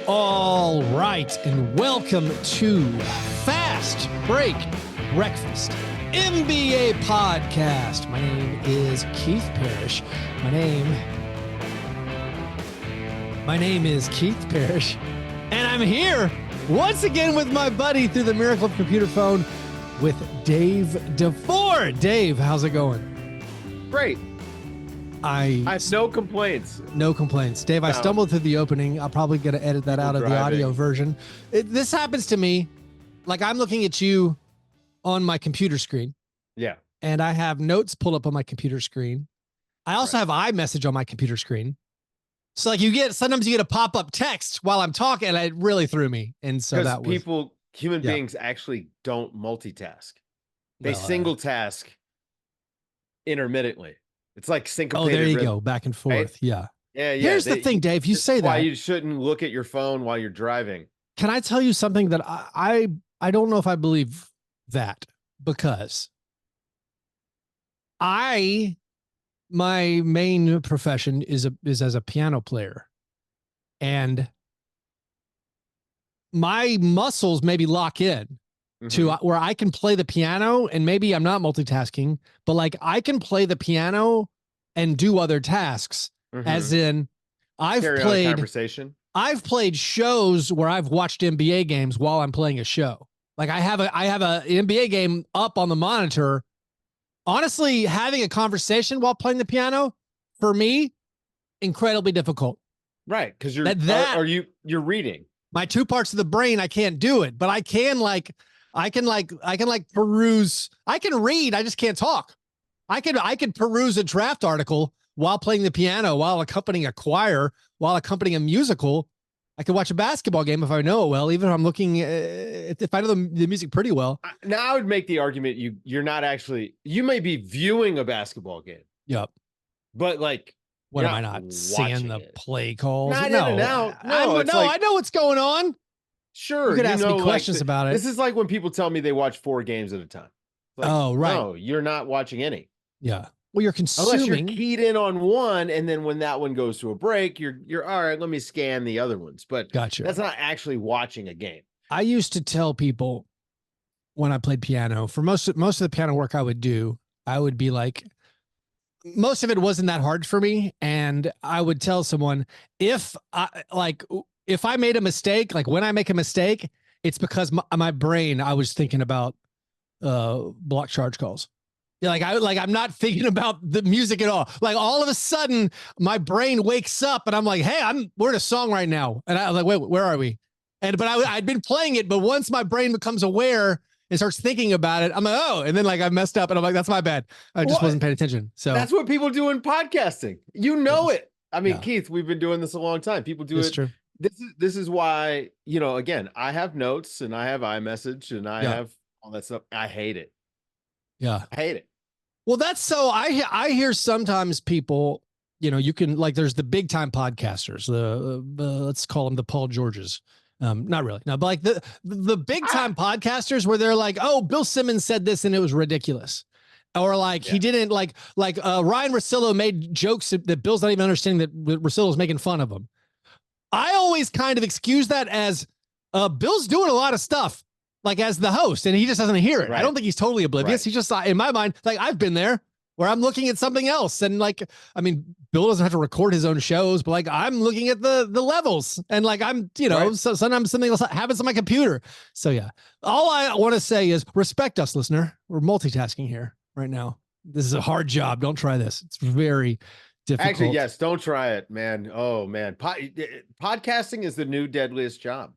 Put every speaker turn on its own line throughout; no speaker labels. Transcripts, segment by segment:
All right, and welcome to Fast Break Breakfast, NBA podcast. My name is Keith Parrish. My name is Keith Parrish, and I'm here once again with my buddy through the miracle of computer phone with Dave DeFore. Dave, how's it going?
Great. I have no complaints.
No complaints. Dave, I stumbled through the opening. I'm probably going to edit that out of the audio version. This happens to me. Like, I'm looking at you on my computer screen.
Yeah.
And I have notes pulled up on my computer screen. I also have iMessage on my computer screen. So like sometimes you get a pop-up text while I'm talking, and it really threw me. And so that was
human beings actually don't multitask. They single task intermittently. It's like syncopated.
Oh, there you go. Back and forth. Right? Yeah.
Yeah.
Here's the thing, Dave. You say that.
Why you shouldn't look at your phone while you're driving.
Can I tell you something that I don't know if I believe that, because my main profession is as a piano player, and my muscles maybe lock in to where I can play the piano, and maybe I'm not multitasking, but like I can play the piano and do other tasks. As in, I've played shows where I've watched NBA games while I'm playing a show. Like I have a NBA game up on the monitor. Honestly, having a conversation while playing the piano, for me, incredibly difficult.
Right, because you're reading. My
two parts of the brain, I can't do it, but I can peruse. I can read. I just can't talk. I can peruse a draft article while playing the piano, while accompanying a choir, while accompanying a musical. I can watch a basketball game if I know it well, even if I'm looking, if I know the music pretty well.
Now, I would make the argument you're not actually, you may be viewing a basketball game.
Yep.
But like,
what am I not seeing the play calls?
No,
I know what's going on.
Sure.
You could ask me questions about it.
This is like when people tell me they watch 4 games at a time. Like,
oh, right.
No, you're not watching any.
Yeah. Well, you're consuming.
Unless you're keyed in on one, and then when that one goes to a break, you're all right, let me scan the other ones. But
gotcha.
That's not actually watching a game.
I used to tell people when I played piano, for most of the piano work I would do, I would be like, most of it wasn't that hard for me. And I would tell someone, if I made a mistake, like when I make a mistake, it's because my brain, I was thinking about block charge calls. Yeah, I'm not thinking about the music at all. Like all of a sudden, my brain wakes up and I'm like, hey, we're in a song right now. And I'm like, wait, where are we? But I'd been playing it, but once my brain becomes aware and starts thinking about it, I'm like, oh, and then like I messed up and I'm like, that's my bad. I just wasn't paying attention. So
that's what people do in podcasting. You know it. I mean, Keith, we've been doing this a long time. People do it.
True.
This is why, again, I have notes and I have iMessage and I have all that stuff. I hate it.
Yeah.
I hate it.
Well, that's so I hear sometimes people, you can, like, there's the big time podcasters, let's call them the Paul Georges. Not really. No, but like the big time podcasters where they're like, oh, Bill Simmons said this and it was ridiculous. Or like he didn't Ryan Russillo made jokes that Bill's not even understanding that Russillo's making fun of him. I always kind of excuse that as Bill's doing a lot of stuff, like as the host, and he just doesn't hear it. Right. I don't think he's totally oblivious. Right. He's just, in my mind, like I've been there where I'm looking at something else. And like, I mean, Bill doesn't have to record his own shows, but like I'm looking at the levels and like I'm, so sometimes something else happens on my computer. So yeah, all I want to say is respect us, listener. We're multitasking here right now. This is a hard job. Don't try this. It's very difficult.
Actually, yes, don't try it, man. Oh man. Podcasting is the new deadliest job.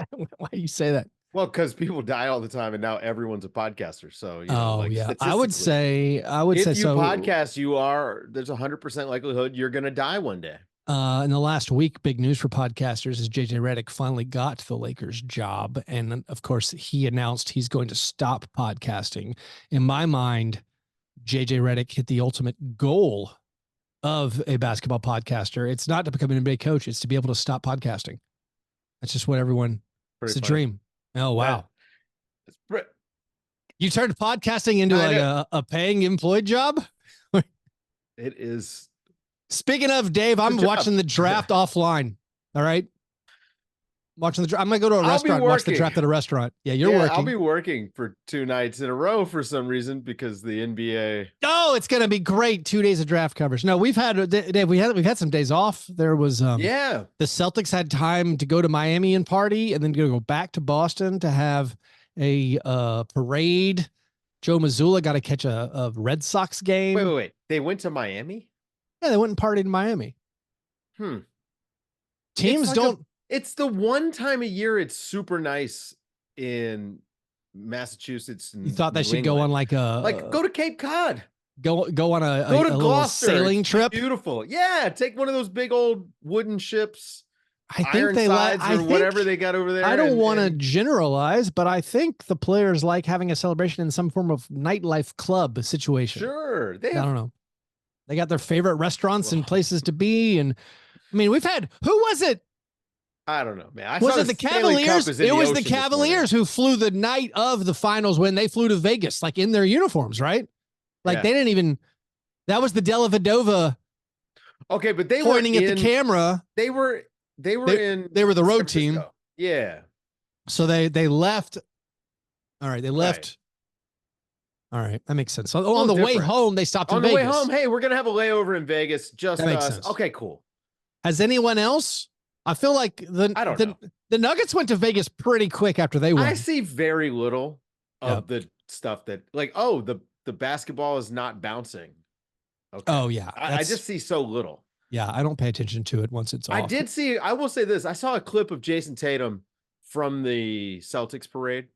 Why do you say that?
Well, because people die all the time, and now everyone's a podcaster. So,
I would say if
you podcast, there's 100% likelihood you're going to die one day.
In the last week, big news for podcasters is JJ Redick finally got the Lakers job, and of course, he announced he's going to stop podcasting. In my mind, JJ Redick hit the ultimate goal of a basketball podcaster. It's not to become an NBA coach; it's to be able to stop podcasting. That's just what everyone. It's a dream. Oh, wow. You turned podcasting into a paying employed job?
It is.
Speaking of, Dave, I'm watching the draft offline. All right. watching the. I'm gonna go to a restaurant and watch the draft at a restaurant. Yeah, you're working.
I'll be working for 2 nights in a row for some reason because the NBA.
Oh, it's gonna be great. 2 days of draft coverage. No, we've had Dave. We've had some days off. There was the Celtics had time to go to Miami and party, and then go back to Boston to have a parade. Joe Mazzulla got to catch a Red Sox game.
Wait. They went to Miami?
Yeah, they went and partied in Miami. Teams don't.
It's the one time a year it's super nice in Massachusetts. And
you thought they should go on
go to Cape Cod.
Go on a little sailing trip.
Beautiful. Yeah, take one of those big old wooden ships.
I think they like
whatever they got over there.
I don't want to generalize, but I think the players like having a celebration in some form of nightlife club situation.
Sure.
I don't know. They got their favorite restaurants and places to be. And I mean, we've had, who was it?
I don't know, man.
Was it the Cavaliers? It was the Cavaliers who flew the night of the finals when they flew to Vegas, like in their uniforms, right? Like they didn't even, that was the Della Vedova.
Okay, but they
pointing at the camera.
They were the
road team.
Yeah.
So they left. All right. They left. Right. All right. That makes sense. So on the way home, they stopped in Vegas.
On the way home, hey, we're going to have a layover in Vegas. Just
that makes sense.
Okay, cool.
Has anyone else? I feel like the Nuggets went to Vegas pretty quick after they won.
I see very little of the stuff that the basketball is not bouncing. Okay.
Oh yeah.
I just see so little.
Yeah, I don't pay attention to it once it's off.
I will say this. I saw a clip of Jason Tatum from the Celtics parade.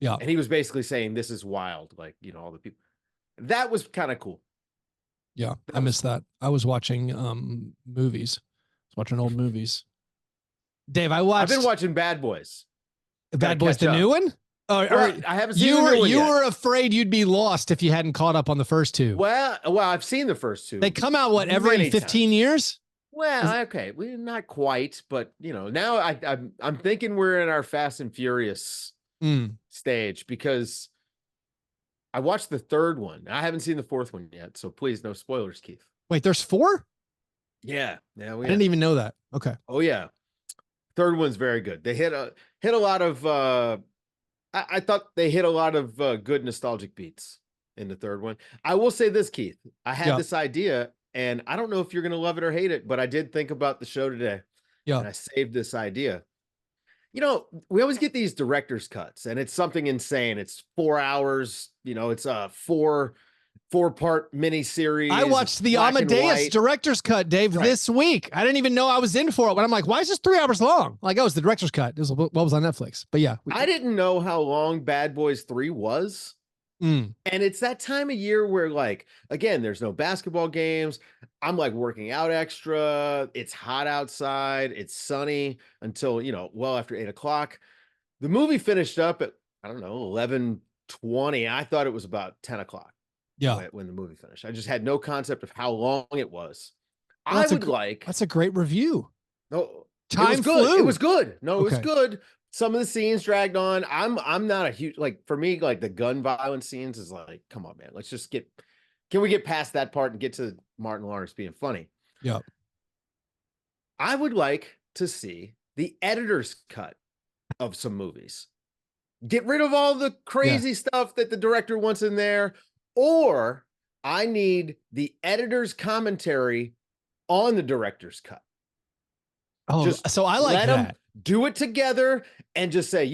Yeah.
And he was basically saying, this is wild. Like, all the people. That was kind of cool.
Yeah, I missed that. I was watching movies. I was watching old movies. Dave, I've
been watching Bad Boys.
Bad Boys, the new one?
I haven't seen the new one yet.
You were afraid you'd be lost if you hadn't caught up on the first two.
Well, I've seen the first two.
They come out every 15 years?
Well, okay, not quite, but now I'm thinking we're in our Fast and Furious stage because I watched the third one. I haven't seen the fourth one yet, so please no spoilers, Keith.
Wait, there's 4?
Yeah.
I didn't even know that. Okay.
Oh yeah, third one's very good. They hit a lot of. I thought they hit a lot of good nostalgic beats in the third one. I will say this, Keith. I had this idea, and I don't know if you're going to love it or hate it, but I did think about the show today. Yeah. And I saved this idea. We always get these director's cuts, and it's something insane. It's 4 hours. It's a four-part miniseries.
I watched the Amadeus director's cut, Dave, this week. I didn't even know I was in for it, but I'm like, why is this 3 hours long? Like, it's the director's cut. This was what was on Netflix. But yeah.
I didn't know how long Bad Boys 3 was. And it's that time of year where, like, again, there's no basketball games. I'm like working out extra. It's hot outside. It's sunny until, well after 8 o'clock. The movie finished up at, 11:20. I thought it was about 10 o'clock.
Yeah.
When the movie finished. I just had no concept of how long it was. That's
a great review.
No,
time flew.
It was good. No, it was good. Some of the scenes dragged on. I'm not a huge, like, for me, like the gun violence scenes is like, come on, man. Let's just can we get past that part and get to Martin Lawrence being funny?
Yeah.
I would like to see the editor's cut of some movies. Get rid of all the crazy stuff that the director wants in there. Or I need the editor's commentary on the director's cut.
Oh, so I like that.
Them do it together and just say,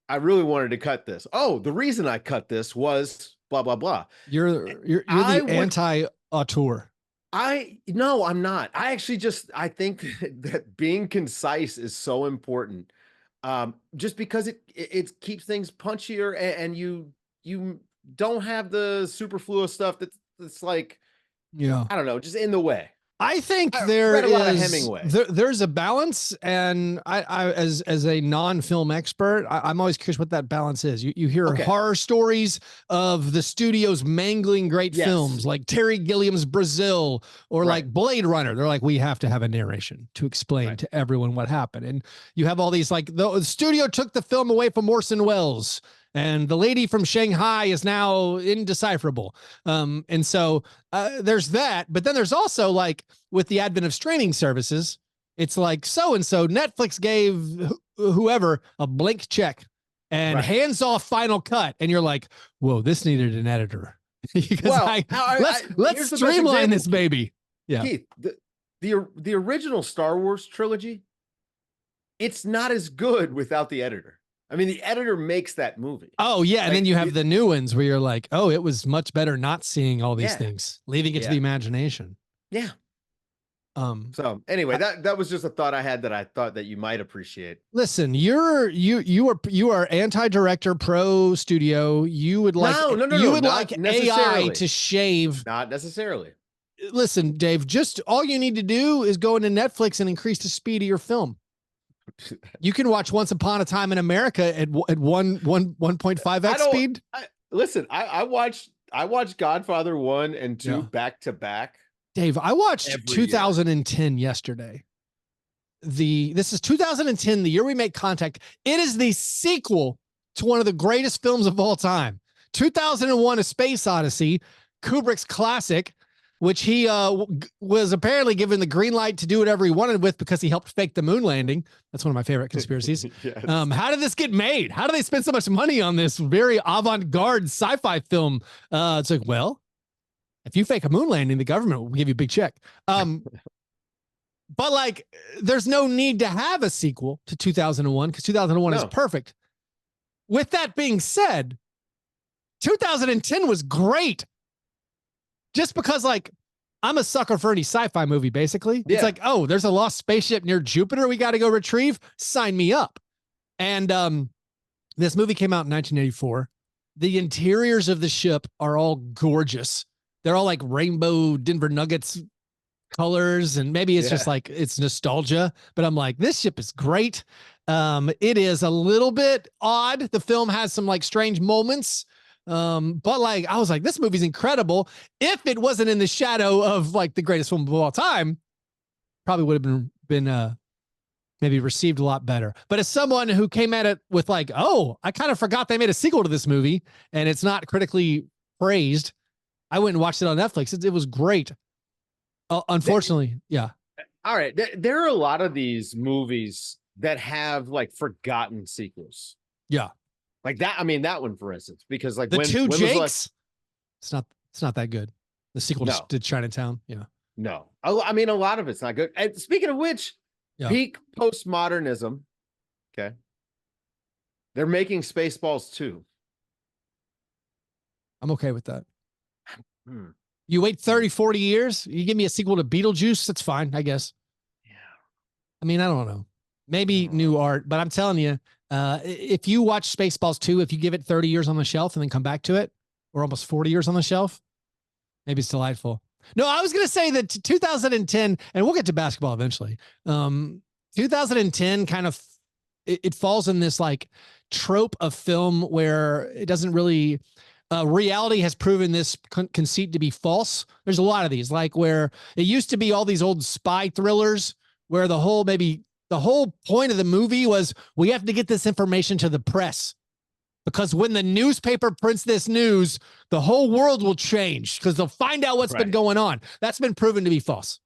I really wanted to cut this. Oh, the reason I cut this was blah, blah, blah.
You're the anti-auteur.
No, I'm not. I think that being concise is so important. Just because it keeps things punchier and you don't have the superfluous stuff that's like, I don't know, just in the way.
I think there's a balance, and I as a non-film expert, I'm always curious what that balance is. You hear horror stories of the studios mangling great films like Terry Gilliam's Brazil or like Blade Runner. They're like, we have to have a narration to explain to everyone what happened. And you have all these, like, the studio took the film away from Orson Welles, and the lady from Shanghai is now indecipherable. And so there's that. But then there's also, like, with the advent of streaming services, it's like so-and-so Netflix gave whoever a blank check and hands off final cut. And you're like, whoa, this needed an editor. Because let's streamline this baby. Yeah.
Keith, the original Star Wars trilogy, it's not as good without the editor. I mean, the editor makes that movie.
Oh, yeah. And then you have the new ones where you're like, oh, it was much better not seeing all these things, leaving it to the imagination.
Yeah. So anyway, that was just a thought I had that I thought that you might appreciate.
Listen, you are anti-director, pro studio. You would like you would like AI to shave.
Not necessarily.
Listen, Dave, just all you need to do is go into Netflix and increase the speed of your film. You can watch Once Upon a Time in America at 1.5x speed.
Listen, I watched Godfather 1 and 2 back to back.
Dave, I watched 2010 yesterday. This is 2010, the year we make contact. It is the sequel to one of the greatest films of all time. 2001: A Space Odyssey, Kubrick's classic, which he was apparently given the green light to do whatever he wanted with because he helped fake the moon landing. That's one of my favorite conspiracies.
Yes.
How did this get made? How do they spend so much money on this very avant-garde sci-fi film? It's like, well, if you fake a moon landing, the government will give you a big check. But like, there's no need to have a sequel to 2001 because 2001 is perfect. With that being said, 2010 was great. Just because, like, I'm a sucker for any sci-fi movie, basically. Yeah. It's like, oh, there's a lost spaceship near Jupiter we got to go retrieve. Sign me up. And this movie came out in 1984. The interiors of the ship are all gorgeous. They're all like rainbow Denver Nuggets colors. And maybe it's just like, it's nostalgia. But I'm like, this ship is great. It is a little bit odd. The film has some like strange moments. But like, I was like, this movie's incredible. If it wasn't in the shadow of like the greatest film of all time, probably would have been maybe received a lot better. But as someone who came at it with like, oh, I kind of forgot they made a sequel to this movie and it's not critically praised, I went and watched it on Netflix. It was great. Unfortunately, yeah.
All right. There are a lot of these movies that have like forgotten sequels.
Yeah.
Like that, I mean, that one, for instance, because like
the two Jakes, it's not that good. The sequel to Chinatown,
No, I mean, a lot of it's not good. And speaking of which, peak postmodernism. Okay, they're making Spaceballs 2.
I'm okay with that. You wait 30, 40 years, you give me a sequel to Beetlejuice, that's fine, I guess.
Yeah.
I mean, I don't know. Maybe new art, but I'm telling you, if you watch Spaceballs 2, if you give it 30 years on the shelf and then come back to it, or almost 40 years on the shelf, maybe it's delightful. No, I was going to say that 2010, and we'll get to basketball eventually. 2010 kind of, it falls in this like trope of film where it doesn't really, reality has proven this conceit to be false. There's a lot of these, like where it used to be all these old spy thrillers where the whole point of the movie was we have to get this information to the press because when the newspaper prints this news, the whole world will change because they'll find out what's been going on. That's been proven to be false.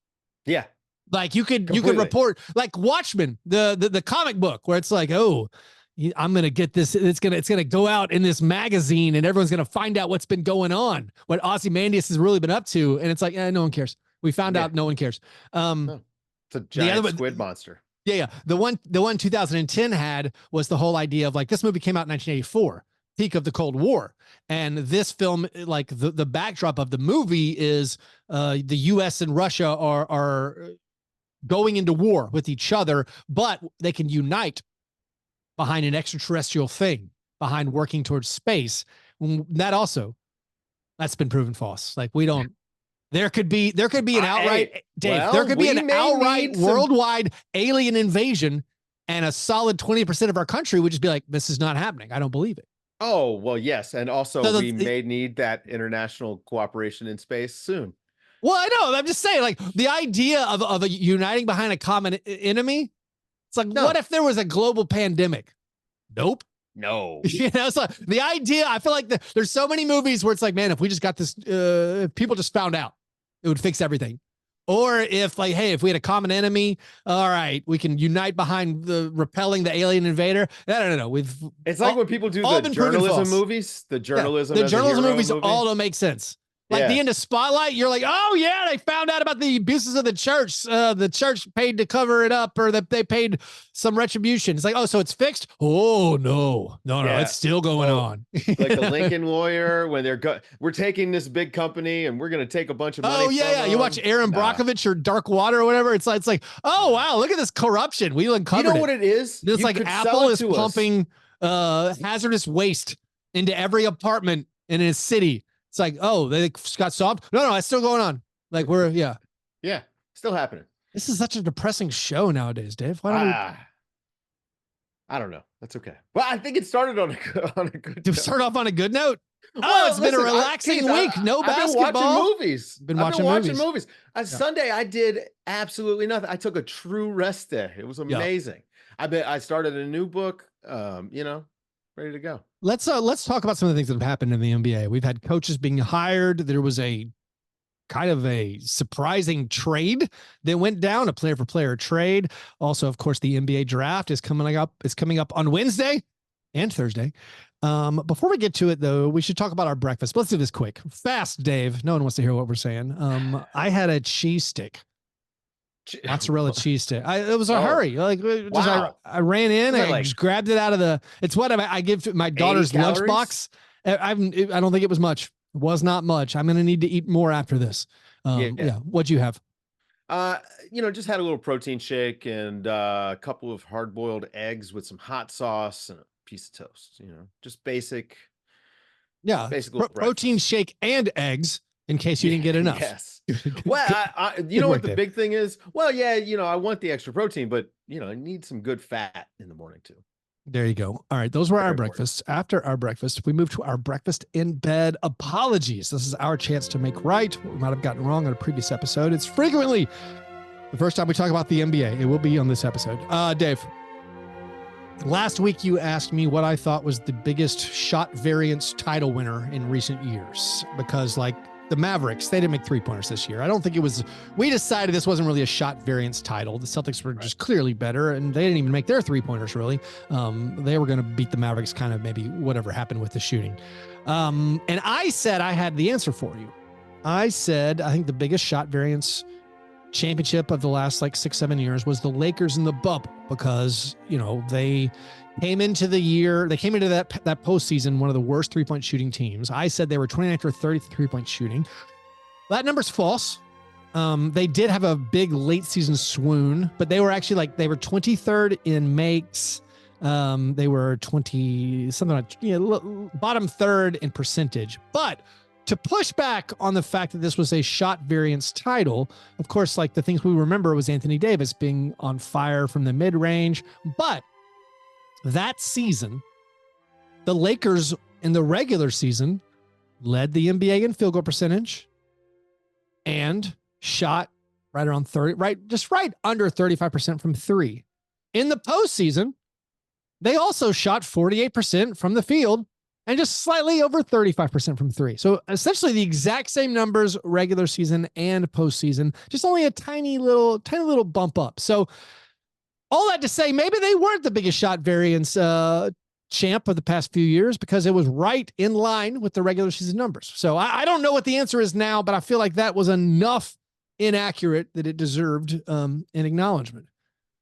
Yeah.
Like you could report like Watchmen, the comic book where it's like, oh, I'm going to get this. It's going to go out in this magazine and everyone's going to find out what's been going on, what Ozymandias has really been up to. And it's like, no one cares. We found out no one cares.
It's a giant squid monster.
Yeah. The one 2010 had was the whole idea of like, this movie came out in 1984, peak of the Cold War. And this film, like the backdrop of the movie is the US and Russia are going into war with each other, but they can unite behind an extraterrestrial thing, behind working towards space. That's been proven false. Like there could be an outright, Dave, there could be an outright worldwide alien invasion and a solid 20% of our country would just be like, this is not happening. I don't believe it.
Oh, well, yes. And also we may need that international cooperation in space soon.
Well, I know. I'm just saying, like the idea of a uniting behind a common enemy. It's like, what if there was a global pandemic? Nope.
No.
So the idea, I feel like there's so many movies where it's like, man, if we just got this, if people just found out, it would fix everything. Or if like, hey, if we had a common enemy, all right, we can unite behind the repelling the alien invader. No.
It's like when people do the journalism movies, the journalism movies
all don't make sense. Like the end of Spotlight, you're like, oh yeah, they found out about the abuses of the church. The church paid to cover it up, or that they paid some retribution. It's like, oh, so it's fixed? Oh no, it's still going on.
Like the Lincoln Lawyer, when we're taking this big company and we're going to take a bunch of money.
Oh yeah, you watch Aaron Brockovich or Dark Water or whatever. It's like, oh wow, look at this corruption. We uncovered it.
You know what it is?
It's like Apple is pumping hazardous waste into every apartment in a city. It's like, oh, they got solved. No, it's still going on. Like
yeah, still happening.
This is such a depressing show nowadays, Dave. Why don't
I don't know. That's okay. Well, I think it started on a good.
To start off on a good note. It's been a relaxing week. No basketball.
I've been watching movies. Sunday, I did absolutely nothing. I took a true rest day. It was amazing. I started a new book. Ready to go.
Let's talk about some of the things that have happened in the NBA. We've had coaches being hired. There was a kind of a surprising trade that went down, a player for player trade. Also, of course, the NBA draft is coming up on Wednesday and Thursday. Before we get to it though, we should talk about our breakfast. Let's do this quick. Fast, Dave. No one wants to hear what we're saying. I had a cheese stick. Mozzarella cheese stick. It was a hurry. Like, I ran in and I just grabbed it out of it's what I give my daughter's lunchbox. I don't think it was much. It was not much. I'm going to need to eat more after this. What'd you have?
Just had a little protein shake and a couple of hard-boiled eggs with some hot sauce and a piece of toast, just basic.
Yeah. Protein shake and eggs in case you didn't get enough.
Yes. Well, what the big thing is? Well, I want the extra protein, but I need some good fat in the morning too.
There you go. All right. Those were our breakfasts. After our breakfast, we moved to our breakfast in bed apologies. This is our chance to make right what we might have gotten wrong on a previous episode. It's frequently the first time we talk about the NBA. It will be on this episode. Dave, last week you asked me what I thought was the biggest shot variance title winner in recent years, because the Mavericks, they didn't make 3-pointers this year. I don't think it was, we decided this wasn't really a shot variance title. The Celtics were just clearly better, and they didn't even make their 3-pointers really. They were going to beat the Mavericks kind of maybe whatever happened with the shooting. And I said I had the answer for you. I said, I think the biggest shot variance championship of the last 6-7 years was the Lakers in the bubble, because, they came into that postseason one of the worst 3-point shooting teams. I said they were 29th or 30th 3-point shooting. That number's false. They did have a big late season swoon, but they were actually they were 23rd in makes. They were 20 something bottom third in percentage. But to push back on the fact that this was a shot variance title, of course, the things we remember was Anthony Davis being on fire from the mid range, but that season, the Lakers in the regular season led the NBA in field goal percentage and shot right around 30, just right under 35% from three. In the postseason, they also shot 48% from the field and just slightly over 35% from three. So essentially the exact same numbers, regular season and postseason, just only a tiny little bump up. So all that to say, maybe they weren't the biggest shot variance champ of the past few years, because it was right in line with the regular season numbers. So I don't know what the answer is now, but I feel like that was enough inaccurate that it deserved an acknowledgement.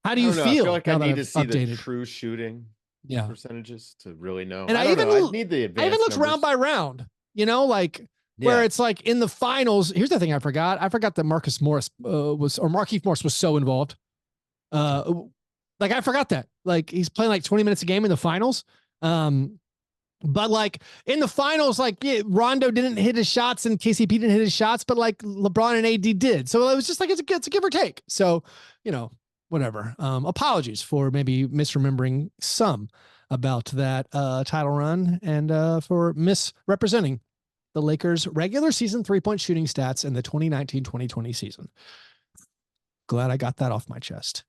How do you feel?
I feel like I need to see the true shooting percentages to really know.
And I even looked round by round, where it's in the finals. Here's the thing I forgot. I forgot that Markieff Morris was so involved. I forgot that. He's playing 20 minutes a game in the finals. But in the finals, Rondo didn't hit his shots and KCP didn't hit his shots, but LeBron and AD did. So it was just it's a give or take. So, whatever. Apologies for maybe misremembering some about that title run and for misrepresenting the Lakers' regular season 3-point shooting stats in the 2019-2020 season. Glad I got that off my chest.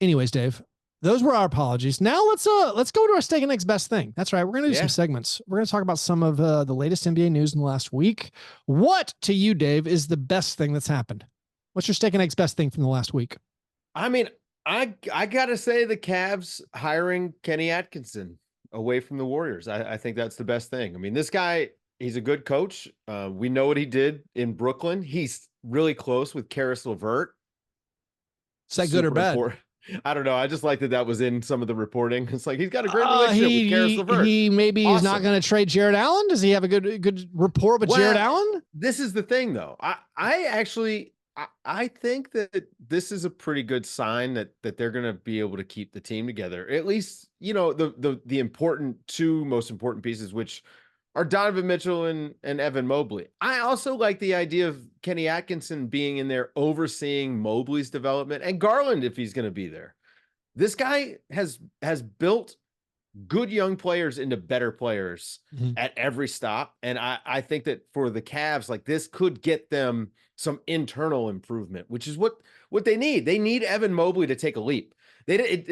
Anyways, Dave, those were our apologies. Now let's go to our steak and next best thing. That's right. We're going to do some segments. We're going to talk about some of the latest NBA news in the last week. What to you, Dave, is the best thing that's happened? What's your steak and eggs best thing from the last week?
I mean, I gotta say the Cavs hiring Kenny Atkinson away from the Warriors. I think that's the best thing. I mean, this guy, he's a good coach. We know what he did in Brooklyn. He's really close with Karis LeVert.
Is that good or bad?
I don't know. I just like that was in some of the reporting. It's like he's got a great relationship with Karis LeVert.
He maybe awesome. He's not going to trade Jared Allen. Does he have a good rapport with Jared Allen?
This is the thing, though. I actually think that this is a pretty good sign that they're going to be able to keep the team together. At least, you know, the two most important pieces, which are Donovan Mitchell and Evan Mobley. I also like the idea of Kenny Atkinson being in there overseeing Mobley's development, and Garland if he's going to be there. This guy has built good young players into better players at every stop. And I think that for the Cavs, like this could get them some internal improvement, which is what they need. They need Evan Mobley to take a leap. It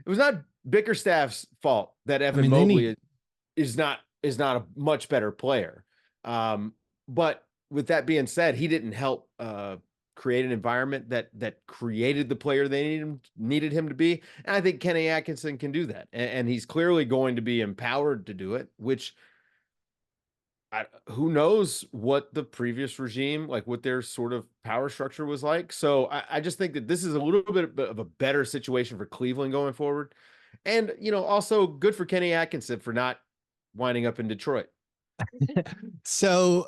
was not Bickerstaff's fault that Evan Mobley is not a much better player. But with that being said, he didn't help create an environment that created the player they needed him to be. And I think Kenny Atkinson can do that. And he's clearly going to be empowered to do it, which who knows what the previous regime, like what their sort of power structure was like. So I just think that this is a little bit of a better situation for Cleveland going forward. And, you know, also good for Kenny Atkinson for not winding up in Detroit.
So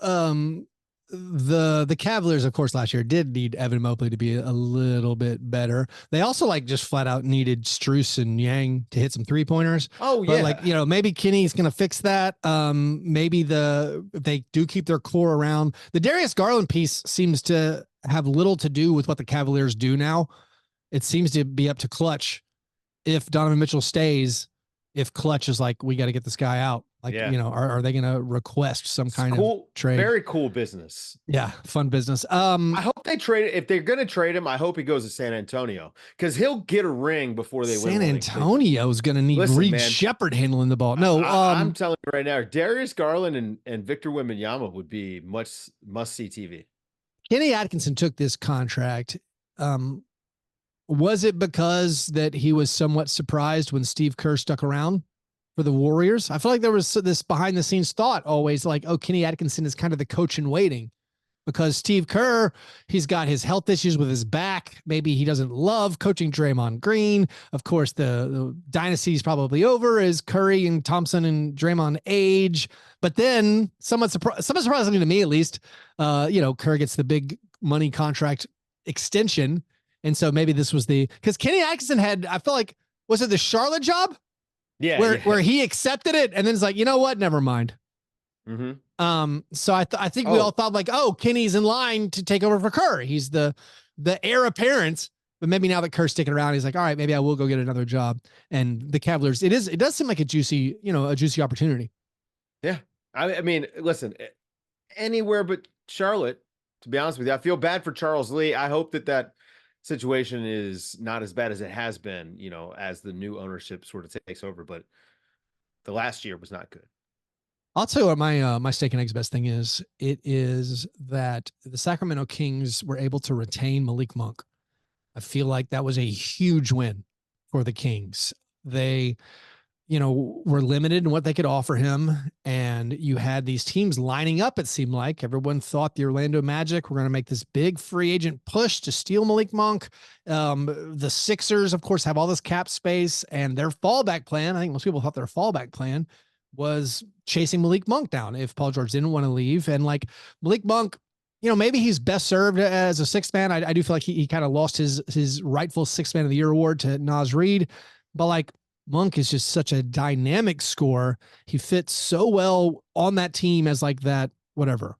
the Cavaliers, of course, last year did need Evan Mobley to be a little bit better. They also like just flat out needed Strus and Yang to hit some 3-pointers.
Oh yeah.
But like, you know, maybe Kenny's going to fix that. Maybe if they do keep their core around. The Darius Garland piece seems to have little to do with what the Cavaliers do now. It seems to be up to Clutch. If Donovan Mitchell stays, if Clutch is like, we got to get this guy out. Like, you know, are they going to request some kind of trade?
Very cool business.
Yeah. Fun business.
I hope they trade. If they're going to trade him, I hope he goes to San Antonio because he'll get a ring before they win.
San Antonio is going to need Reed Shepard handling the ball. No,
I'm telling you right now, Darius Garland and Victor Wembanyama would be must see TV.
Kenny Atkinson took this contract. Was it because that he was somewhat surprised when Steve Kerr stuck around for the Warriors? I feel like there was this behind the scenes thought always like, oh, Kenny Atkinson is kind of the coach in waiting because Steve Kerr, he's got his health issues with his back. Maybe he doesn't love coaching Draymond Green. Of course, the dynasty is probably over as Curry and Thompson and Draymond age. But then somewhat surprisingly to me, at least, you know, Kerr gets the big money contract extension. And so maybe this was because Kenny Atkinson had, I feel like, was it the Charlotte job?
Yeah.
Where he accepted it and then it's like, you know what? Never mind. So I think we all thought like, oh, Kenny's in line to take over for Kerr. He's the heir apparent, but maybe now that Kerr's sticking around, he's like, all right, maybe I will go get another job. And the Cavaliers, it does seem like a juicy opportunity.
Yeah. I mean, listen, anywhere but Charlotte, to be honest with you, I feel bad for Charles Lee. I hope that situation is not as bad as it has been, you know, as the new ownership sort of takes over, but the last year was not good.
I'll tell you what my steak and eggs best thing is. It is that the Sacramento Kings were able to retain Malik Monk. I feel like that was a huge win for the Kings. They, you know, were limited in what they could offer him. And you had these teams lining up, it seemed like. Everyone thought the Orlando Magic were going to make this big free agent push to steal Malik Monk. The Sixers, of course, have all this cap space, and their fallback plan, I think most people thought their fallback plan was chasing Malik Monk down if Paul George didn't want to leave. And like Malik Monk, you know, maybe he's best served as a sixth man. I do feel like he kind of lost his rightful sixth man of the year award to Naz Reid, but like, Monk is just such a dynamic scorer. He fits so well on that team as like that, whatever.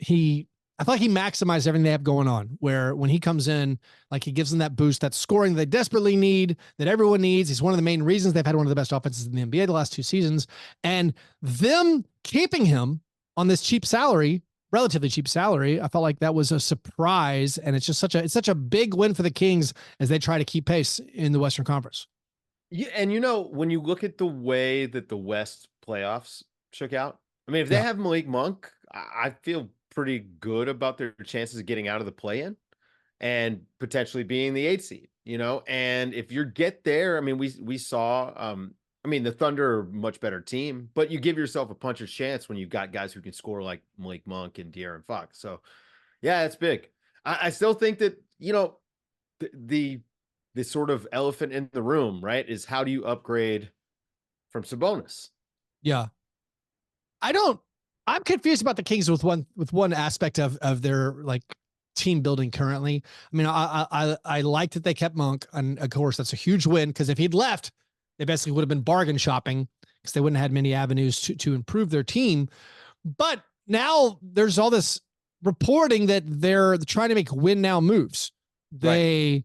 I feel like he maximized everything they have going on, where when he comes in, like he gives them that boost, that scoring they desperately need, that everyone needs. He's one of the main reasons they've had one of the best offenses in the NBA the last 2 seasons. And them keeping him on this cheap salary, relatively cheap salary, I felt like that was a surprise. And it's just such a big win for the Kings as they try to keep pace in the Western Conference.
Yeah, and you know, when you look at the way that the West playoffs shook out, I mean, if they have Malik Monk, I feel pretty good about their chances of getting out of the play-in. and potentially being the 8th seed, and if you get there, I mean, we saw, I mean, the Thunder are a much better team, but you give yourself a puncher's chance when you've got guys who can score like Malik Monk and De'Aaron Fox. So yeah, it's big. I still think that, the sort of elephant in the room, right, is how do you upgrade from Sabonis?
Yeah. I'm confused about the Kings with one aspect of their like team building currently. I mean, I like that they kept Monk, and of course that's a huge win, because if he'd left, they basically would have been bargain shopping, because they wouldn't have had many avenues to improve their team. But now there's all this reporting that they're trying to make win now moves. They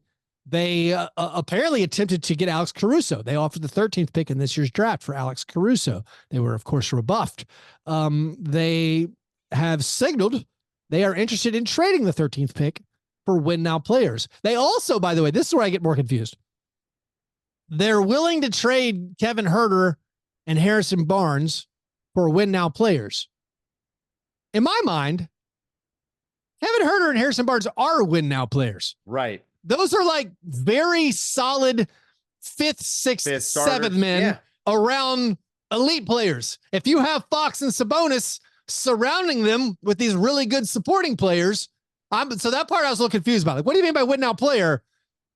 apparently attempted to get Alex Caruso. They offered the 13th pick in this year's draft for Alex Caruso. They were, of course, rebuffed. They have signaled they are interested in trading the 13th pick for win now players. They also, by the way, this is where I get more confused. They're willing to trade Kevin Huerter and Harrison Barnes for win now players. In my mind, Kevin Huerter and Harrison Barnes are win now players.
Right.
Those are like very solid 5th, 6th, 7th men around elite players. If you have Fox and Sabonis surrounding them with these really good supporting players, so that part I was a little confused about. Like, what do you mean by win now player?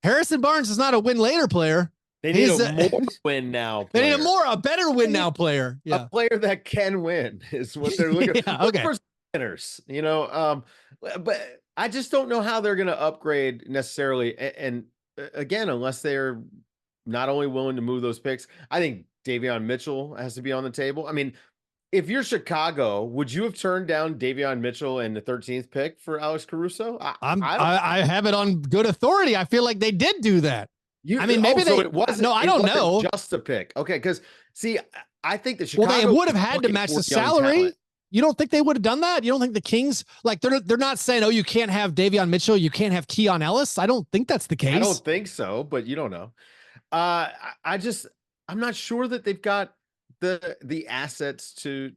Harrison Barnes is not a win later player.
They need a more win now player.
They need a better win now player. Yeah.
A player that can win is what they're looking for.
Okay.
For winners, but I just don't know how they're going to upgrade necessarily. And again, unless they're not only willing to move those picks, I think Davion Mitchell has to be on the table. I mean, if you're Chicago, would you have turned down Davion Mitchell and the 13th pick for Alex Caruso?
I have it on good authority. I feel like they did do that. Maybe
it wasn't.
No, I don't know.
Just a pick. Okay. Because see, I think that Chicago
they would have had to match the salary.
Talent.
You don't think they would have done that? You don't think the Kings, like, they're not saying, oh, you can't have Davion Mitchell, you can't have Keon Ellis? I don't think that's the case.
I don't think so, but you don't know. I'm not sure that they've got the assets to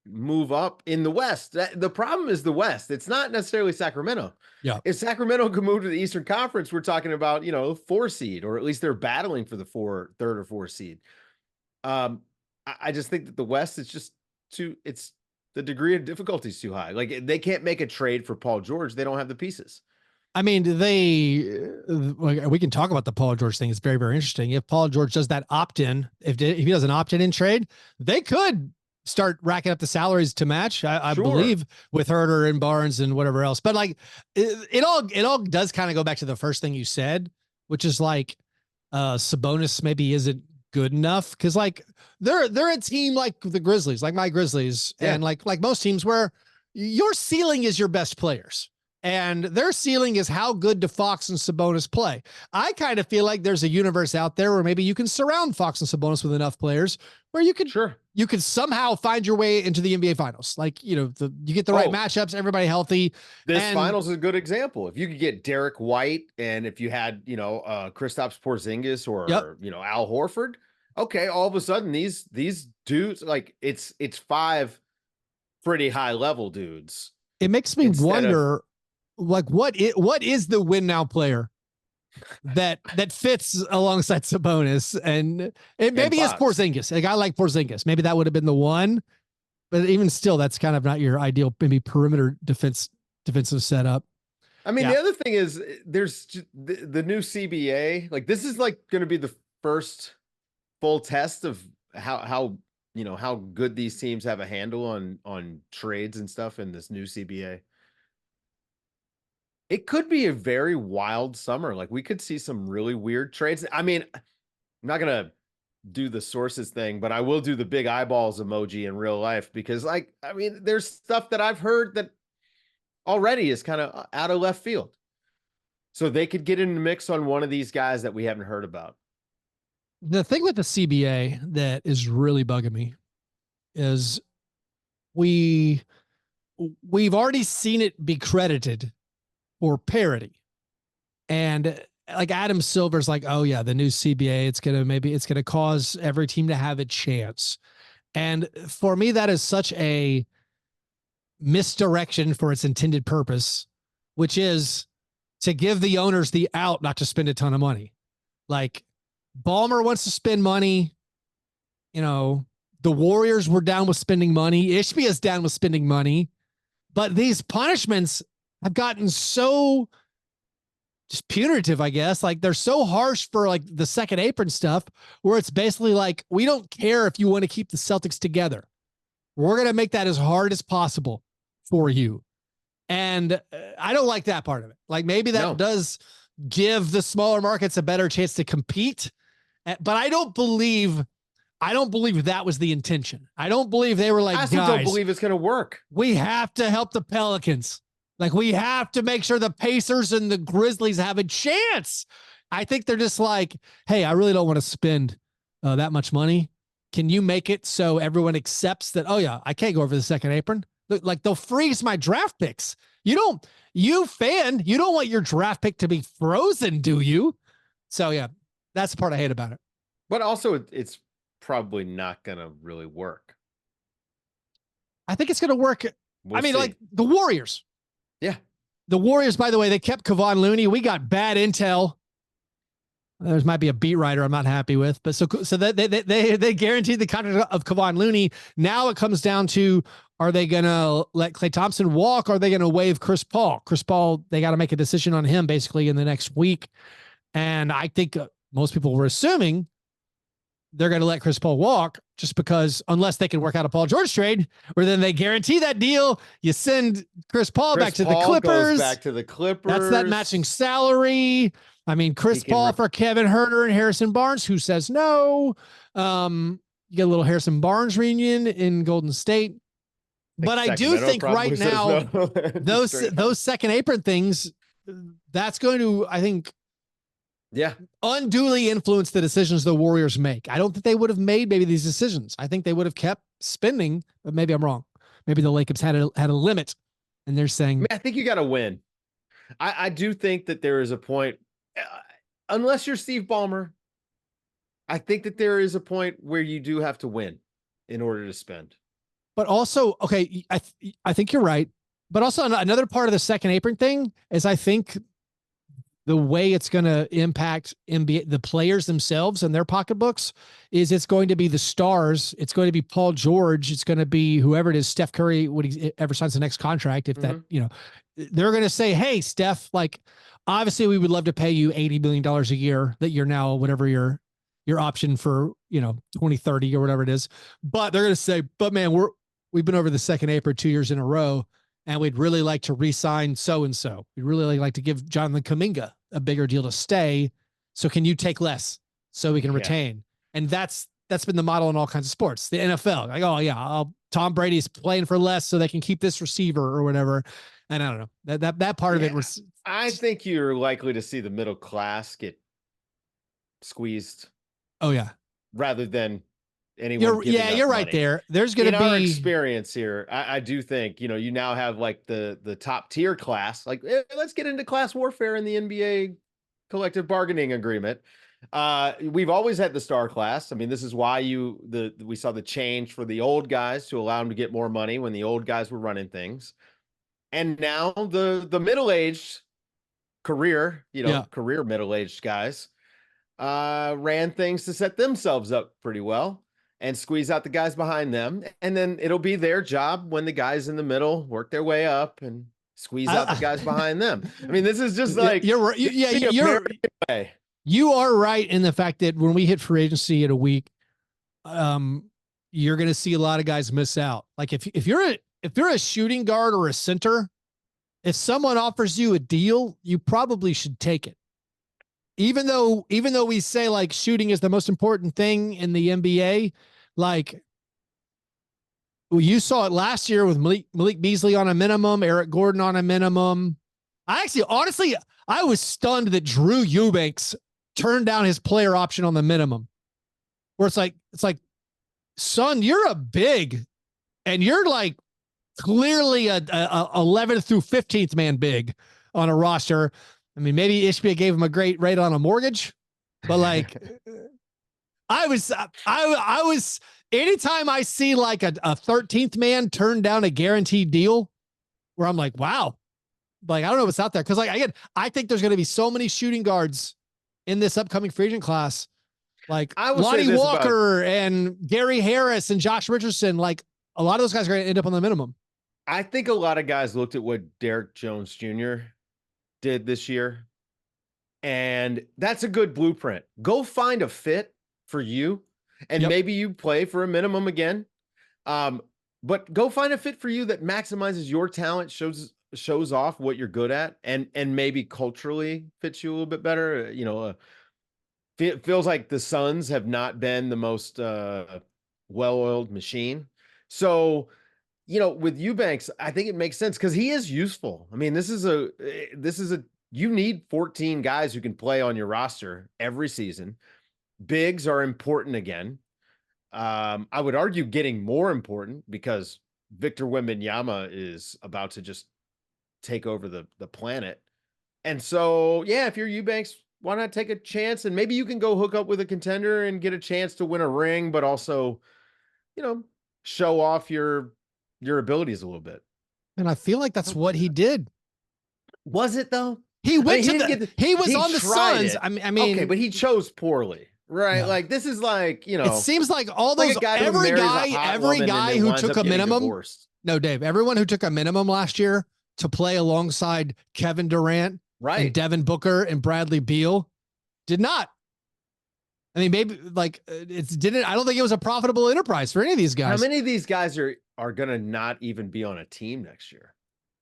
move up in the West. The problem is the West. It's not necessarily Sacramento.
Yeah.
If Sacramento can move to the Eastern Conference, we're talking about, 4 seed, or at least they're battling for the 3rd or 4th seed. I just think that the West is just it's the degree of difficulty is too high. Like, they can't make a trade for Paul George. They don't have the pieces.
I mean, we can talk about the Paul George thing. It's very, very interesting. If Paul George does that opt-in, if he does an opt-in in trade, they could start racking up the salaries to match. I believe, with Huerter and Barnes and whatever else. But like, it all does kind of go back to the first thing you said, which is like, Sabonis maybe isn't good enough, because like they're a team like the Grizzlies, like my Grizzlies, and like most teams, where your ceiling is your best players. And their ceiling is how good do Fox and Sabonis play. I kind of feel like there's a universe out there where maybe you can surround Fox and Sabonis with enough players where you could somehow find your way into the NBA Finals. Like, you get the right matchups, everybody healthy.
This finals is a good example. If you could get Derek White, and if you had, Kristaps Porzingis or Al Horford, okay, all of a sudden these dudes, like, it's 5 pretty high level dudes.
It makes me wonder, like, what is the win now player that fits alongside Sabonis, and it maybe is Porzingis. A guy like Porzingis, maybe that would have been the one, but even still, that's kind of not your ideal maybe perimeter defensive setup.
I mean, the other thing is there's the new CBA. Like, this is like going to be the first full test of how good these teams have a handle on trades and stuff in this new CBA. It could be a very wild summer. Like, we could see some really weird trades. I mean, I'm not going to do the sources thing, but I will do the big eyeballs emoji in real life, because, like, I mean, there's stuff that I've heard that already is kind of out of left field. So they could get in the mix on one of these guys that we haven't heard about.
The thing with the CBA that is really bugging me is we've already seen it be credited for parity. And like, Adam Silver's like, oh yeah, the new CBA, it's going to cause every team to have a chance. And for me, that is such a misdirection for its intended purpose, which is to give the owners the out not to spend a ton of money. Like Ballmer wants to spend money. You know, the Warriors were down with spending money. Ishbia's down with spending money. But these punishments have gotten so just punitive, I guess. Like they're so harsh for like the second apron stuff where it's basically like, we don't care if you want to keep the Celtics together. We're going to make that as hard as possible for you. And I don't like that part of it. Like maybe that does give the smaller markets a better chance to compete. But I don't believe that was the intention. I don't believe they were like,
I also don't believe it's going to work.
We have to help the Pelicans. Like we have to make sure the Pacers and the Grizzlies have a chance. I think they're just like, hey, I really don't want to spend that much money. Can you make it so everyone accepts that, oh yeah, I can't go over the second apron. Like they'll freeze my draft picks. You don't want your draft pick to be frozen, do you? So yeah, that's the part I hate about it.
But also it's probably not going to really work.
I think it's going to work. We'll see. Like the Warriors.
Yeah.
The Warriors, by the way, they kept Kevon Looney. We got bad intel. There might be a beat writer I'm not happy with, but so that they guaranteed the contract of Kevon Looney. Now it comes down to, are they going to let Klay Thompson walk? Or are they going to waive Chris Paul? Chris Paul, they got to make a decision on him basically in the next week. And I think most people were assuming they're going to let Chris Paul walk just because unless they can work out a Paul George trade, or then they guarantee that deal, you send Chris Paul back to the Clippers.
Goes back to the Clippers.
That's that matching salary. I mean, Chris Paul for Kevin Huerter and Harrison Barnes, who says no. You get a little Harrison Barnes reunion in Golden State. But I do think right now, those second apron things, that's going to, I think, unduly influence the decisions the Warriors make. I don't think they would have made maybe these decisions. I think they would have kept spending, but maybe I'm wrong. Maybe the Lakers had a limit, and they're saying,
I think you got to win. I do think that there is a point, unless you're Steve Ballmer, I think that there is a point where you do have to win in order to spend.
But also, okay, I think you're right. But also another part of the second apron thing is I think the way it's going to impact NBA, the players themselves and their pocketbooks, is it's going to be the stars. It's going to be Paul George. It's going to be whoever it is, Steph Curry, when he ever signs the next contract. If that, they're going to say, hey, Steph, like, obviously we would love to pay you $80 million a year that you're now, whatever your option for, 2030 or whatever it is. But they're going to say, but man, we've been over the second apron 2 years in a row, and we'd really like to re-sign so-and-so. We'd really like to give Jonathan Kuminga a bigger deal to stay. So can you take less so we can retain? And that's been the model in all kinds of sports. The NFL, like, oh yeah, Tom Brady's playing for less so they can keep this receiver or whatever. And I don't know, that part of it was.
I think you're likely to see the middle class get squeezed.
Oh yeah.
Rather than anyone.
You're right there. There's going to be
our experience here. I do think, you now have like the top tier class, like let's get into class warfare in the NBA collective bargaining agreement. We've always had the star class. I mean, this is why we saw the change for the old guys to allow them to get more money when the old guys were running things. And now the middle-aged career middle-aged guys ran things to set themselves up pretty well and squeeze out the guys behind them. And then it'll be their job when the guys in the middle work their way up and squeeze out the guys behind them. I mean, this is just like,
you're right. You are right in the fact that when we hit free agency in a week, you're going to see a lot of guys miss out. Like if you're a shooting guard or a center, if someone offers you a deal, you probably should take it. Even though we say like shooting is the most important thing in the NBA, like you saw it last year with Malik Beasley on a minimum, Eric Gordon on a minimum. Honestly, I was stunned that Drew Eubanks turned down his player option on the minimum, where it's like, son, you're a big, and you're like clearly a 11th through 15th man big on a roster. I mean, maybe Ishbia gave him a great rate on a mortgage, but like I was, anytime I see like a 13th man turn down a guaranteed deal where I'm like, wow, Like, I don't know what's out there. Cause like, again, I think there's going to be so many shooting guards in this upcoming free agent class. Like Lonnie Walker and Gary Harris and Josh Richardson. Like a lot of those guys are going to end up on the minimum.
I think a lot of guys looked at what Derek Jones Jr. did this year. And that's a good blueprint. Go find a fit for you. And maybe you play for a minimum again. But go find a fit for you that maximizes your talent, shows off what you're good at, and maybe culturally fits you a little bit better. You know, it feels like the Suns have not been the most well-oiled machine. So, you know, with Eubanks, I think it makes sense because he is useful. I mean, this is a you need 14 guys who can play on your roster every season. Bigs are important again. I would argue getting more important because Victor Wembanyama is about to just take over the planet. And so, yeah, if you're Eubanks, why not take a chance? And maybe you can go hook up with a contender and get a chance to win a ring, but also, you know, show off your abilities a little bit.
And I feel like that's what he did.
Was it though?
He went he was on the Suns. I mean,
okay, but he chose poorly. Right. Yeah. Like this is like, you know,
it seems like all those, every guy who took a minimum. Divorced. No, Dave, everyone who took a minimum last year to play alongside Kevin Durant, and Devin Booker and Bradley Beal did not. I mean, maybe like I don't think it was a profitable enterprise for any of these guys.
How many of these guys are going to not even be on a team next year?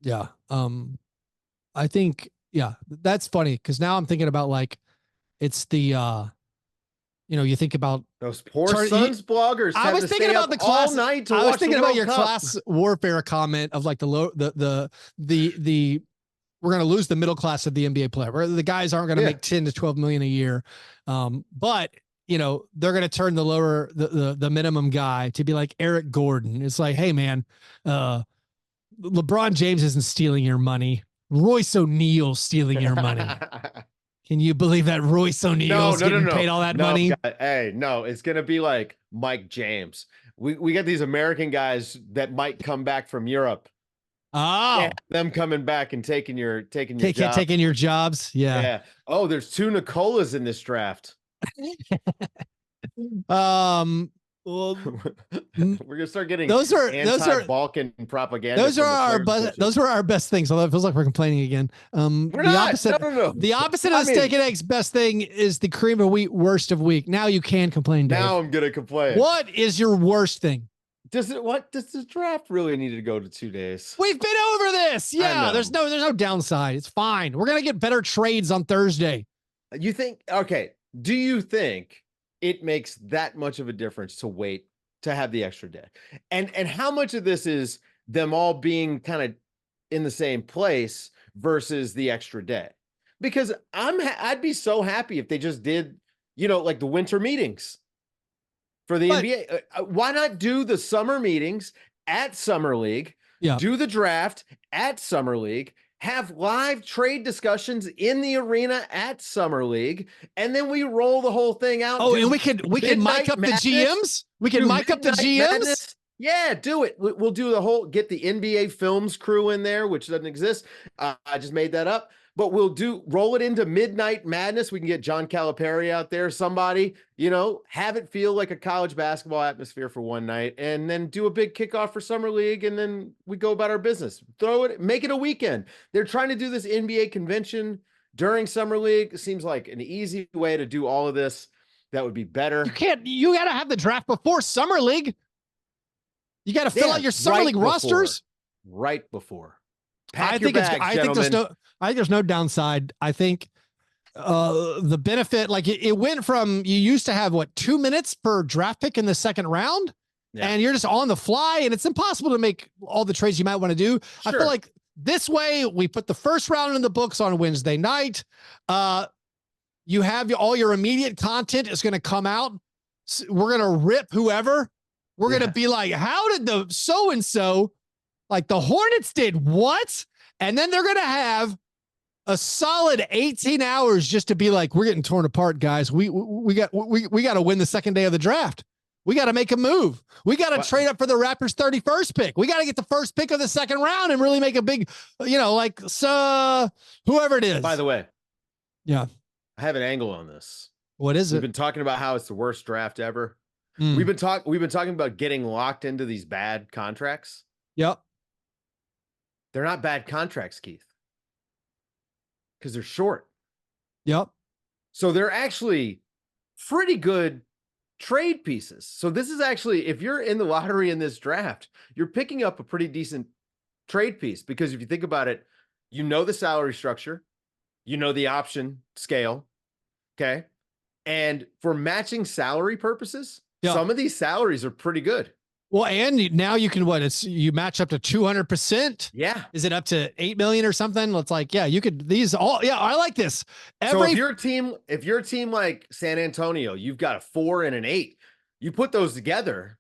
Yeah. I think, that's funny. Cause now I'm thinking about like, it's the, you know, you think about
those poor Suns bloggers.
I was thinking about the class
all night to
I was
watch
thinking
the
about
World
your
Cup.
class warfare comment of like the we're going to lose the middle class of the NBA player, where the guys aren't going to make 10 to 12 million a year. But you know, they're going to turn the minimum guy to be like Eric Gordon. It's like, hey man, LeBron James isn't stealing your money. Royce O'Neal's stealing your money. Can you believe that Royce O'Neal's getting paid all that money?
God, hey, no, it's going to be like Mike James. We got these American guys that might come back from Europe.
Oh,
them coming back and taking your jobs.
Taking your jobs. Yeah.
Yeah. Oh, there's 2 Nicolas in this draft.
Well,
we're gonna start getting
those are
Balkan propaganda.
Those are our best things. Although it feels like we're complaining again.
We're not.
Opposite, no. The opposite of the steak and eggs best thing is the cream of wheat worst of week. Now you can complain, Dave.
Now I'm gonna complain.
What is your worst thing?
Does the draft really need to go to 2 days?
We've been over this. Yeah, there's no downside. It's fine. We're gonna get better trades on Thursday.
You think? Okay. Do you think it makes that much of a difference to wait to have the extra day? And how much of this is them all being kind of in the same place versus the extra day? Because I'd be so happy if they just did, you know, like the winter meetings for the NBA. Why not do the summer meetings at Summer League? Yeah. Do the draft at Summer League. Have live trade discussions in the arena at Summer League, and then we roll the whole thing out.
Oh, and we can mic up the GMs. We can mic up the GMs. Madness.
Yeah, do it. We'll do the whole, get the NBA Films crew in there, which doesn't exist. I just made that up. But we'll roll it into Midnight Madness. We can get John Calipari out there, somebody, you know, have it feel like a college basketball atmosphere for one night, and then do a big kickoff for Summer League, and then we go about our business. Make it a weekend. They're trying to do this NBA convention during Summer League. It seems like an easy way to do all of this. That would be better.
You got to have the draft before Summer League. You got to fill out your Summer League rosters.
Right before.
I think there's no downside. I think the benefit, like it went from, you used to have 2 minutes per draft pick in the second round, and you're just on the fly, and it's impossible to make all the trades you might want to do. Sure. I feel like this way we put the first round in the books on Wednesday night. You have all your immediate content is going to come out. We're going to rip whoever. We're going to be like, how did the so-and-so, like the Hornets did what? And then they're going to have a solid 18 hours just to be like, we're getting torn apart, guys. We got to win the second day of the draft. We got to make a move. We got to trade up for the Raptors 31st pick. We got to get the first pick of the second round and really make a big, whoever it is.
By the way.
Yeah.
I have an angle on this.
What is it?
We've been talking about how it's the worst draft ever. We've been talking about getting locked into these bad contracts.
Yep.
They're not bad contracts, Keith. Because they're short.
Yep.
So they're actually pretty good trade pieces. So this is actually, if you're in the lottery in this draft, you're picking up a pretty decent trade piece, because if you think about it, you know the salary structure, you know the option scale, okay? And for matching salary purposes, some of these salaries are pretty good. Well,
and now you can, you match up to 200%.
Yeah.
Is it up to 8 million or something? It's like, yeah, you could, I like this.
So if you're a team like San Antonio, you've got a 4 and an 8, you put those together,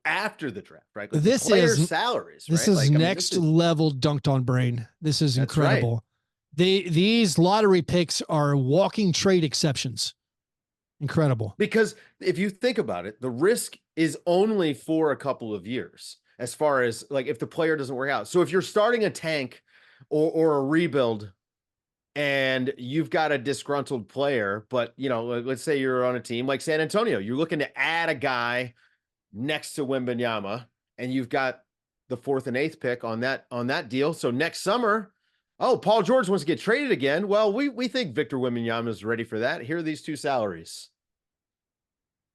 after the draft, right? Like
this is salaries. This is next level dunked on brain. This is incredible. Right. These lottery picks are walking trade exceptions. Incredible.
Because if you think about it, the risk is only for a couple of years, as far as like if the player doesn't work out. So if you're starting a tank or a rebuild and you've got a disgruntled player, but let's say you're on a team like San Antonio, you're looking to add a guy next to Wembanyama, and you've got the 4th and 8th pick on that deal. So next summer, Paul George wants to get traded again. Well, we think Victor Wembanyama is ready for that. Here are these 2 salaries.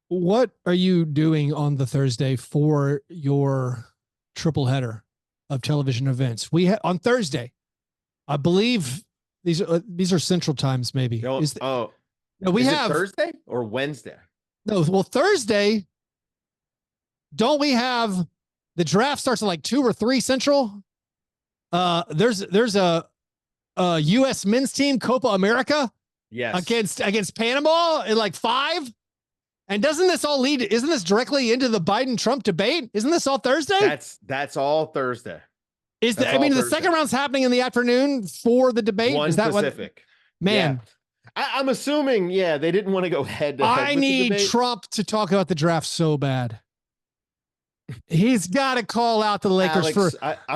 What are you doing on the Thursday for your triple header of television events? On Thursday, I believe these are Central Times. Maybe
is it Thursday or Wednesday?
No, well, Thursday. Don't we have the draft starts at like 2 or 3 Central? There's a U.S. men's team Copa America.
Yes.
Against Panama at like 5. And isn't this directly into the Biden-Trump debate? Isn't this all Thursday?
That's all Thursday.
The second round's happening in the afternoon for the debate.
Is that Pacific?
Man.
Yeah. I'm assuming, they didn't want to go head to head.
I need Trump to talk about the draft so bad. He's got to call out the Lakers for.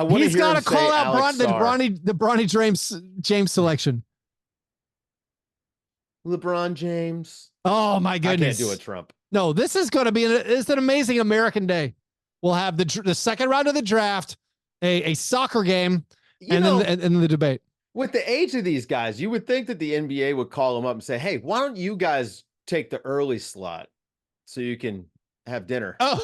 He's got to call out the Bronny James selection.
LeBron James.
Oh my goodness!
I can't do a Trump.
No, this is going to be it's an amazing American day. We'll have the second round of the draft, a soccer game, and then the debate.
With the age of these guys, you would think that the NBA would call them up and say, "Hey, why don't you guys take the early slot so you can have dinner?"
Oh,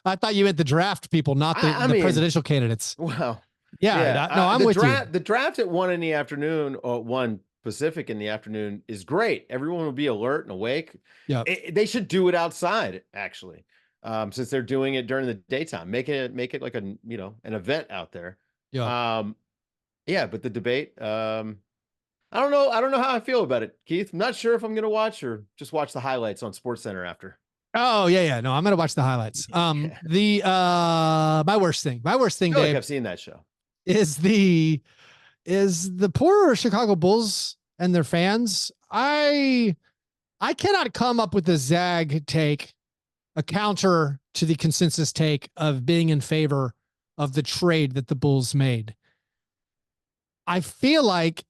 I thought you meant the draft people, not the presidential candidates.
Wow.
Yeah. I'm with you.
The draft at 1 in the afternoon or 1 Pacific in the afternoon is great. Everyone will be alert and awake.
Yeah.
They should do it outside, actually. Since they're doing it during the daytime, make it like an event out there.
Yeah.
But the debate, I don't know how I feel about it, Keith. I'm not sure if I'm going to watch or just watch the highlights on SportsCenter after.
Oh yeah. No, I'm going to watch the highlights. My worst thing, Dave,
like I've seen that show,
is the poor Chicago Bulls and their fans. I cannot come up with a zag take, a counter to the consensus take of being in favor of the trade that the Bulls made. I feel like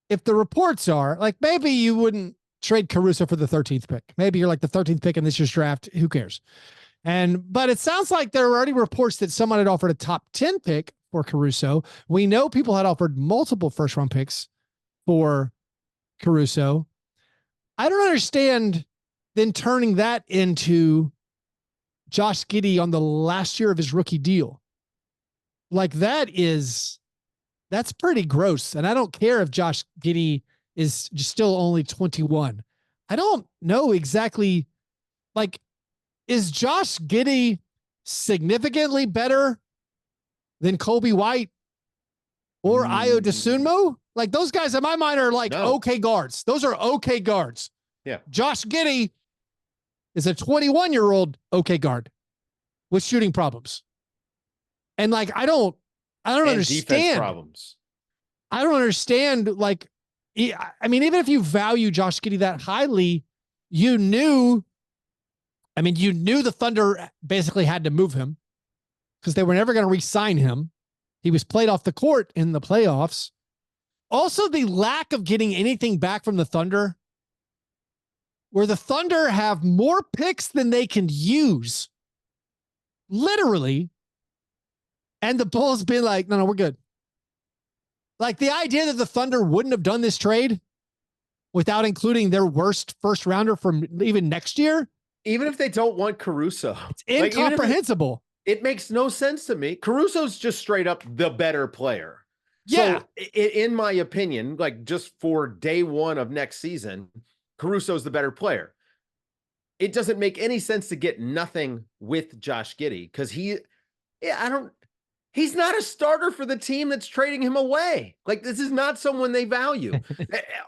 if the reports are like, maybe you wouldn't trade Caruso for the 13th pick. Maybe you're like the 13th pick in this year's draft. Who cares? But it sounds like there are already reports that someone had offered a top 10 pick for Caruso. We know people had offered multiple first round picks for Caruso. I don't understand then turning that into Josh Giddey on the last year of his rookie deal. Like that's pretty gross. And I don't care if Josh Giddey is just still only 21. I don't know exactly, like, is Josh Giddey significantly better than Kobe White or Ayo Dosunmu? Like, those guys in my mind are like okay guards. Those are okay guards.
Yeah.
Josh Giddey is a 21-year-old okay guard with shooting problems. And like, I don't understand
defense problems.
I don't understand. Like, I mean, even if you value Josh Giddey that highly, you knew I mean, you knew the Thunder basically had to move him because they were never going to re-sign him. He was played off the court in the playoffs. Also, the lack of getting anything back from the Thunder, where the Thunder have more picks than they can use, literally, and the Bulls being like, no, we're good. Like the idea that the Thunder wouldn't have done this trade without including their worst first rounder from even next year.
Even if they don't want Caruso.
It's incomprehensible.
It makes no sense to me. Caruso's just straight up the better player.
Yeah.
So in my opinion, like just for day one of next season, Caruso's the better player. It doesn't make any sense to get nothing with Josh Giddey because he's not a starter for the team that's trading him away. Like this is not someone they value.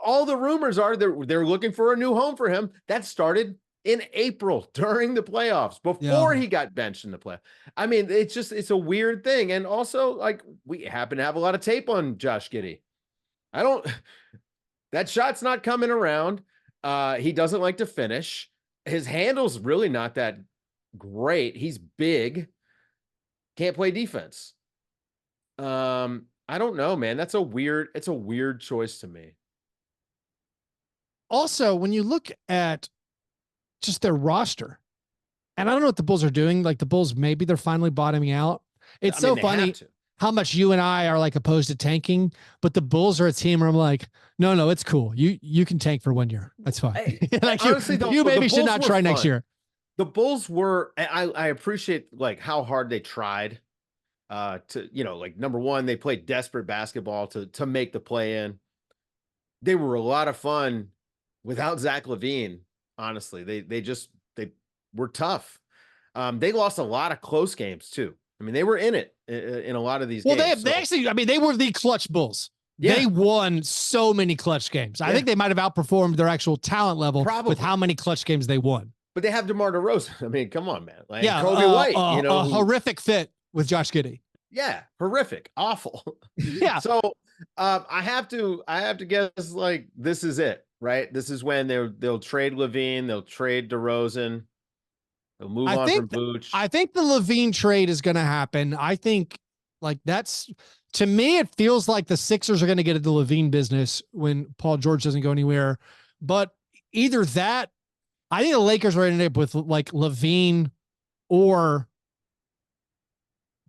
All the rumors are they're looking for a new home for him. That started in April during the playoffs before he got benched in the play. I mean, it's a weird thing. And also like we happen to have a lot of tape on Josh Giddey. That shot's not coming around. He doesn't like to finish. His handle's really not that great. He's big. Can't play defense. I don't know, man. It's a weird choice to me.
Also, when you look at just their roster, and I don't know what the Bulls are doing. Like the Bulls, maybe they're finally bottoming out. It's so funny how much you and I are like opposed to tanking, but the Bulls are a team where I'm like, no, it's cool. You can tank for 1 year. That's fine. Like honestly, you maybe should not try next year.
The Bulls were, I appreciate like how hard they tried to, like number one, they played desperate basketball to make the play in. They were a lot of fun without Zach LaVine. Honestly, they were tough. They lost a lot of close games too. I mean, they were in it in a lot of these games.
Well, they actually, I mean, they were the clutch Bulls. Yeah. They won so many clutch games. I think they might have outperformed their actual talent level with how many clutch games they won.
But they have DeMar DeRozan. I mean, come on, man. Like Kobe White,
a horrific fit with Josh Giddey.
Yeah, horrific, awful.
Yeah.
So I have to guess like this is it, right? This is when they'll trade LaVine, they'll trade DeRozan, they'll move on from Vooch.
I think the LaVine trade is going to happen. I think like to me, it feels like the Sixers are going to get into the LaVine business when Paul George doesn't go anywhere. But either that, I think the Lakers are going to end up with like LaVine or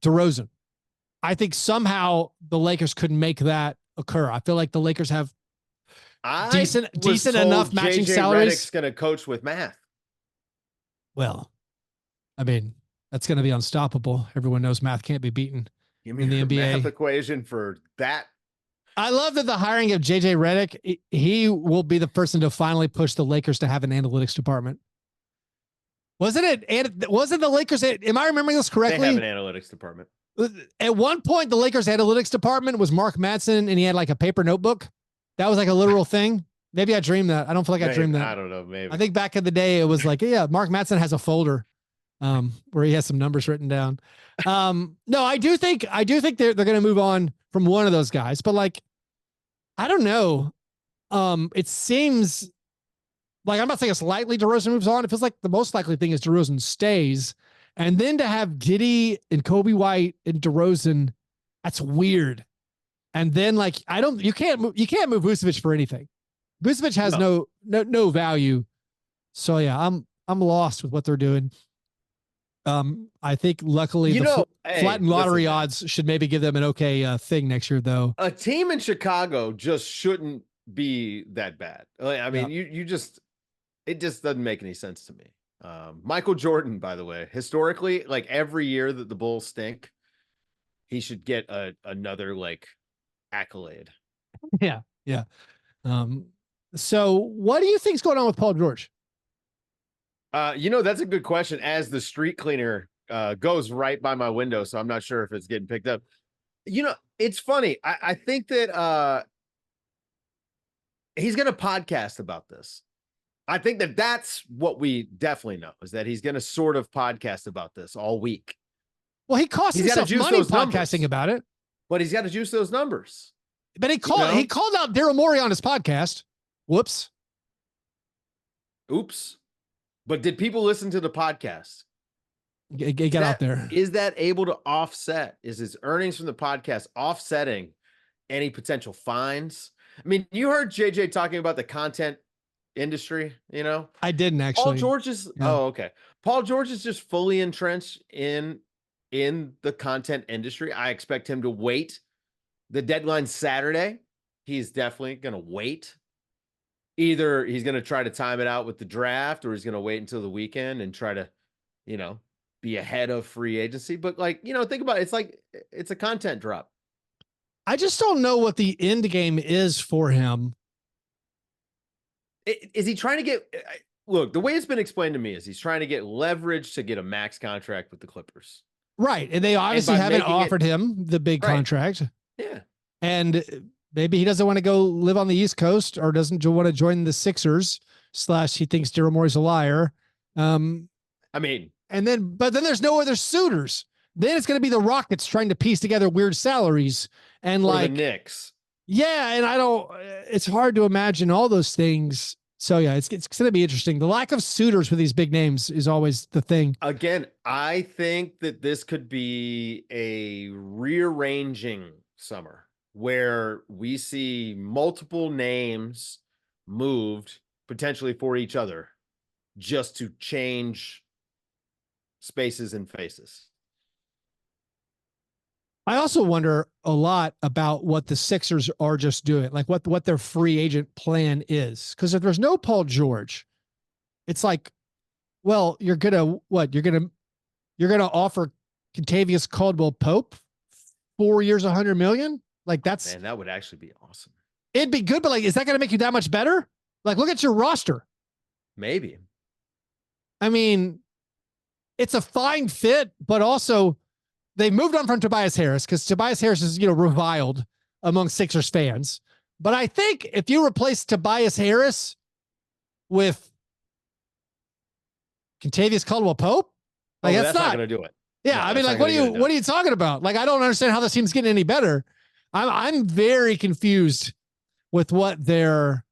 DeRozan. I think somehow the Lakers could make that occur. I feel like the Lakers have decent enough matching salaries.
Redick's going to coach with math.
Well, I mean, that's going to be unstoppable. Everyone knows math can't be beaten in the NBA.
Math equation for that.
I love that the hiring of JJ Redick, he will be the person to finally push the Lakers to have an analytics department. Wasn't the Lakers? Am I remembering this correctly?
They have an analytics department.
At one point, the Lakers analytics department was Mark Madsen, and he had like a paper notebook. That was like a literal thing. Maybe I dreamed that. I don't feel like I dreamed that.
I don't know. Maybe.
I think back in the day, it was like, yeah, Mark Madsen has a folder where he has some numbers written down. No, I do think they're going to move on from one of those guys, but like, I don't know. It seems like I'm not saying it's likely DeRozan moves on. It feels like the most likely thing is DeRozan stays. And then to have Giddey and Kobe White and DeRozan, that's weird. And then like you can't move Vucevic for anything. Vucevic has no value. So yeah, I'm lost with what they're doing. I think luckily the flattened lottery odds should maybe give them an okay thing next year though.
A team in Chicago just shouldn't be that bad. I mean, it just doesn't make any sense to me. Michael Jordan, by the way, historically, like every year that the Bulls stink, he should get another like accolade.
Yeah. Yeah. So what do you think's going on with Paul George?
That's a good question. As the street cleaner goes right by my window, so I'm not sure if it's getting picked up. It's funny. I think that he's going to podcast about this. I think that that's what we definitely know is that he's going to sort of podcast about this all week.
Well, he cost himself money podcasting about it,
but he's got to juice those numbers.
But he called out Daryl Morey on his podcast. Whoops.
Oops. But did people listen to the podcast?
Get out there.
Is that able to offset? Is his earnings from the podcast offsetting any potential fines? I mean, you heard JJ talking about the content industry, you know?
I didn't actually.
Paul George is okay. Paul George is just fully entrenched in the content industry. I expect him to wait. The deadline's Saturday. He's definitely going to wait. Either he's going to try to time it out with the draft, or he's going to wait until the weekend and try to, you know, be ahead of free agency. But like, you know, think about it. It's like, it's a content drop.
I just don't know what the end game is for him.
Is he trying to get, look, the way it's been explained to me is he's trying to get leverage to get a max contract with the Clippers.
Right. And they obviously haven't offered him the big contract.
Yeah.
And maybe he doesn't want to go live on the East Coast, or doesn't want to join the Sixers / he thinks Daryl Morey's a liar.
I mean,
but then there's no other suitors. Then it's going to be the Rockets trying to piece together weird salaries and like
the Knicks.
Yeah. And it's hard to imagine all those things. So yeah, it's going to be interesting. The lack of suitors with these big names is always the thing.
Again, I think that this could be a rearranging summer where we see multiple names moved potentially for each other just to change spaces and faces.
I also wonder a lot about what the Sixers are just doing, like what their free agent plan is. Because if there's no Paul George, it's like, well, you're gonna offer Kentavious Caldwell-Pope 4 years, $100 million. Like
that would actually be awesome.
It'd be good, but like, is that going to make you that much better? Like, look at your roster.
Maybe.
I mean, it's a fine fit, but also they moved on from Tobias Harris because Tobias Harris is, reviled among Sixers fans. But I think if you replace Tobias Harris with Kentavious Caldwell-Pope, like that's not
going to do it.
Yeah, no, I mean, like, what are you talking about? Like, I don't understand how this team's getting any better. I'm very confused with what their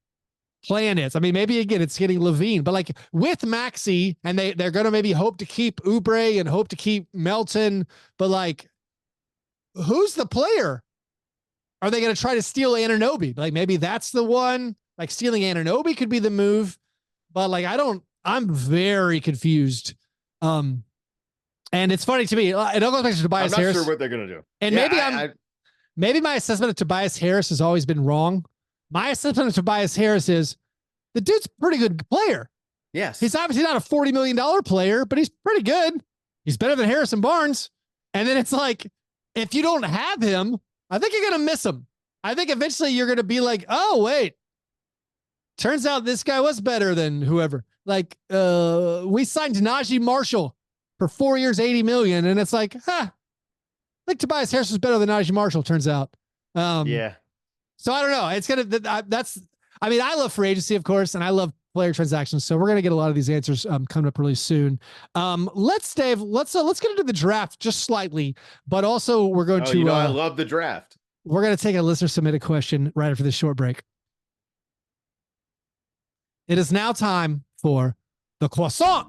plan is. I mean, maybe again, it's getting Levine, but like with Maxey, and they're going to maybe hope to keep Oubre and hope to keep Melton, but like, who's the player? Are they going to try to steal Anunoby? Like, maybe that's the one. Like, stealing Anunoby could be the move, but like, I'm very confused. And it's funny to me. It all goes back to Tobias Harris.
I'm not sure what they're going to do.
And maybe my assessment of Tobias Harris has always been wrong. My assessment of Tobias Harris is the dude's a pretty good player.
Yes.
He's obviously not a $40 million player, but he's pretty good. He's better than Harrison Barnes. And then it's like, if you don't have him, I think you're going to miss him. I think eventually you're going to be like, oh, wait. Turns out this guy was better than whoever. Like, we signed Najee Marshall for 4 years, $80 million. And it's like, I think Tobias Harris was better than Najee Marshall, turns out.
Yeah.
So I don't know. It's going to, I love free agency, of course, and I love player transactions. So we're going to get a lot of these answers coming up really soon. Let's get into the draft just slightly, but also we're going to,
I love the draft.
We're going to take a listener submitted question right after this short break. It is now time for the croissant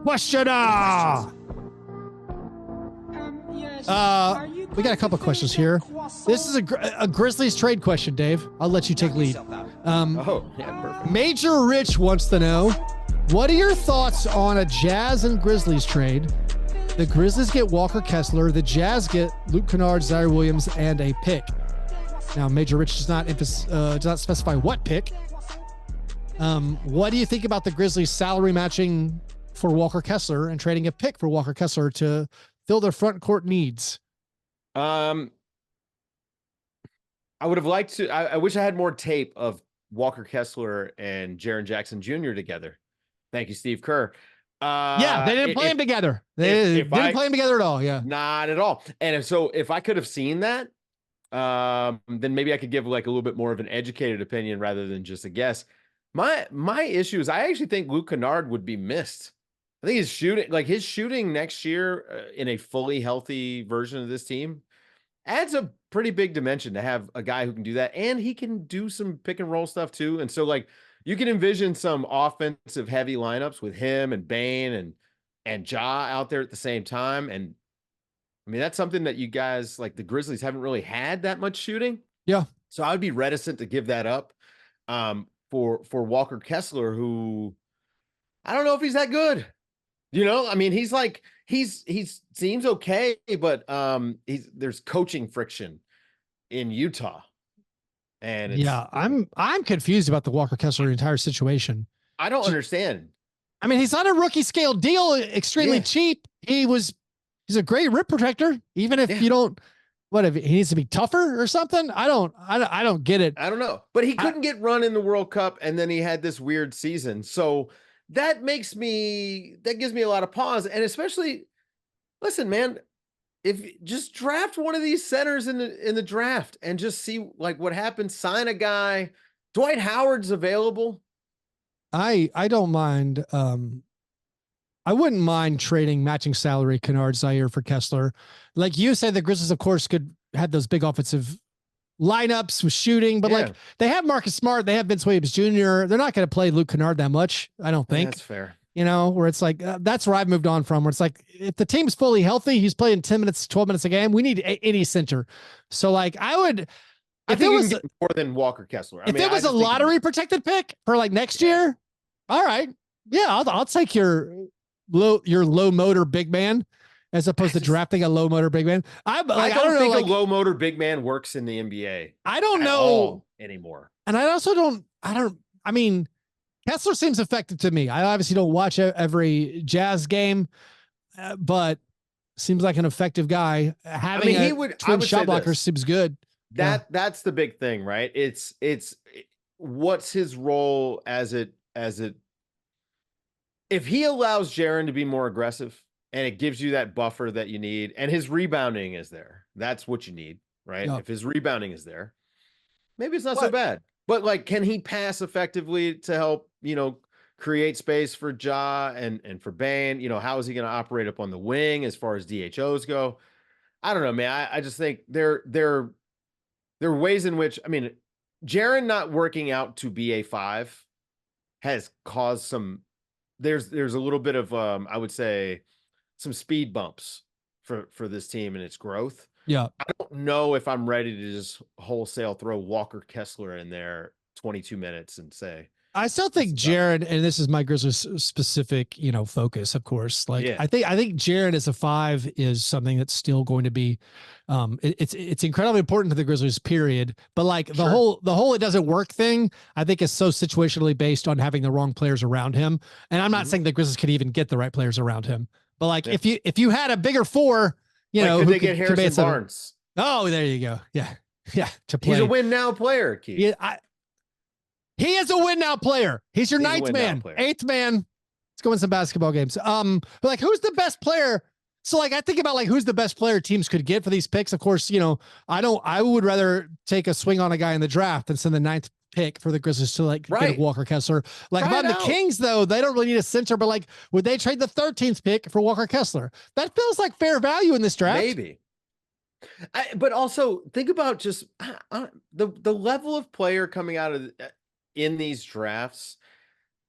questioner. We got a couple of questions here. This is a Grizzlies trade question, Dave. I'll let you take lead.
Perfect.
Major Rich wants to know, what are your thoughts on a Jazz and Grizzlies trade? The Grizzlies get Walker Kessler. The Jazz get Luke Kennard, Zaire Williams, and a pick. Now, Major Rich does not specify what pick. What do you think about the Grizzlies salary matching for Walker Kessler and trading a pick for Walker Kessler to fill their front court needs?
I would have liked to. I wish I had more tape of Walker Kessler and Jaren Jackson Jr. together. Thank you, Steve Kerr.
Yeah, they didn't play him together. They didn't play him together at all. Yeah,
not at all. And if I could have seen that, then maybe I could give like a little bit more of an educated opinion rather than just a guess. My issue is I actually think Luke Kennard would be missed. I think his shooting next year in a fully healthy version of this team adds a pretty big dimension to have a guy who can do that, and he can do some pick and roll stuff too. And so, like, you can envision some offensive heavy lineups with him and Bane and Ja out there at the same time. And I mean, that's something that you guys like the Grizzlies haven't really had that much shooting.
Yeah.
So I would be reticent to give that up for Walker Kessler, who I don't know if he's that good. I mean, he's like he's seems okay, but there's coaching friction in Utah. And
I'm confused about the Walker Kessler entire situation.
I don't understand.
I mean, he's on a rookie scale deal, extremely cheap. He's a great rim protector, even if you don't. What if he needs to be tougher or something? I don't get it.
I don't know, but he couldn't get run in the World Cup, and then he had this weird season. So that gives me a lot of pause, and especially, listen, man, if just draft one of these centers in the draft and just see like what happens. Sign a guy. Dwight Howard's available.
I don't mind. I wouldn't mind trading matching salary Kennard Zaire for Kessler. Like you said, the Grizzlies, of course, could have those big offensive lineups with shooting, but like they have Marcus Smart, they have Vince Williams Jr. They're not going to play Luke Kennard that much, I don't think.
That's fair.
Where it's like, that's where I've moved on from, where it's like, if the team's fully healthy, he's playing 10 minutes, 12 minutes a game. We need any center. So like, I think it was
more than Walker Kessler.
If it was a lottery protected pick for like next year, all right. Yeah. I'll take your low motor big man as opposed to drafting a low motor big man. I don't think
a low motor big man works in the NBA.
I don't know
anymore.
And I also I mean, Kessler seems effective to me. I obviously don't watch every Jazz game, but seems like an effective guy. Having twin shot blocker seems good.
That's the big thing, right? It's what's his role as it if he allows Jaren to be more aggressive and it gives you that buffer that you need, and his rebounding is there, that's what you need, right? If his rebounding is there, maybe it's not so bad. But like, can he pass effectively to help, create space for Ja and for Bane? How is he going to operate up on the wing as far as DHOs go? I don't know, man. I just think there are ways in which, I mean, Jaren not working out to be a 5 has caused some, there's a little bit of, I would say, some speed bumps for this team and its growth.
Yeah.
I don't know if I'm ready to just wholesale throw Walker Kessler in there 22 minutes and say,
I still think Jaren, and this is my Grizzlies specific, focus, of course. Like, I think Jaren as a 5 is something that's still going to be, it's incredibly important to the Grizzlies, period. But like the whole it doesn't work thing, I think is so situationally based on having the wrong players around him. And I'm not saying the Grizzlies could even get the right players around him. But like if you had a bigger 4,
could they get Harrison Barnes?
Oh, there you go. Yeah. Yeah. To play.
He's a win now player, Keith.
Yeah. He is a win now player. He's your ninth man, 8th man. Let's go win some basketball games. But like, who's the best player? So like, I think about like, who's the best player teams could get for these picks. Of course, I would rather take a swing on a guy in the draft than send the 9th pick for the Grizzlies to like get Walker Kessler. Like if I'm the Kings though, they don't really need a center, but like, would they trade the 13th pick for Walker Kessler? That feels like fair value in this draft.
Maybe. But also think about just the level of player coming out of in these drafts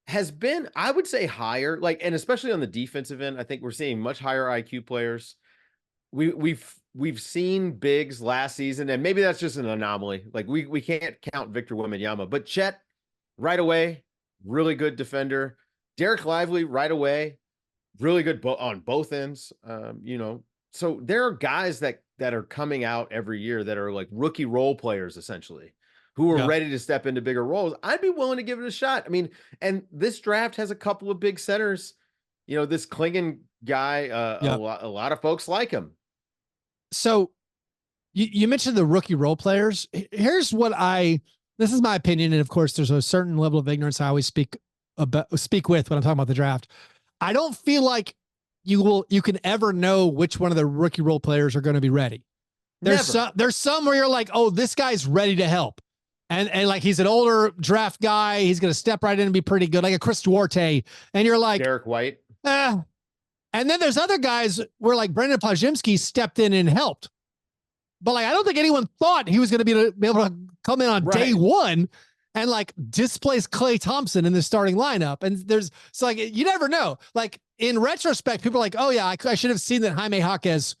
has been, I would say, higher, like, and especially on the defensive end, I think we're seeing much higher IQ players. We've seen bigs last season, and maybe that's just an anomaly. Like we can't count Victor Wembanyama, but Chet right away, really good defender. Derek Lively right away, really good on both ends. So there are guys that are coming out every year that are like rookie role players essentially, who are ready to step into bigger roles. I'd be willing to give it a shot. I mean, and this draft has a couple of big centers. This Klingon guy, a lot of folks like him.
So you mentioned the rookie role players. Here's what this is my opinion. And of course there's a certain level of ignorance I always speak with when I'm talking about the draft. I don't feel like you can ever know which one of the rookie role players are going to be ready. There's some where you're like, oh, this guy's ready to help. And like, he's an older draft guy. He's going to step right in and be pretty good. Like a Chris Duarte. And you're like,
Derek White.
And then there's other guys where like Brendan Plajimski stepped in and helped. But like, I don't think anyone thought he was going to be able to come in on day one. and like displays Klay Thompson in the starting lineup. And so like, you never know. Like in retrospect, people are like, oh yeah, I should have seen that Jaime Jaquez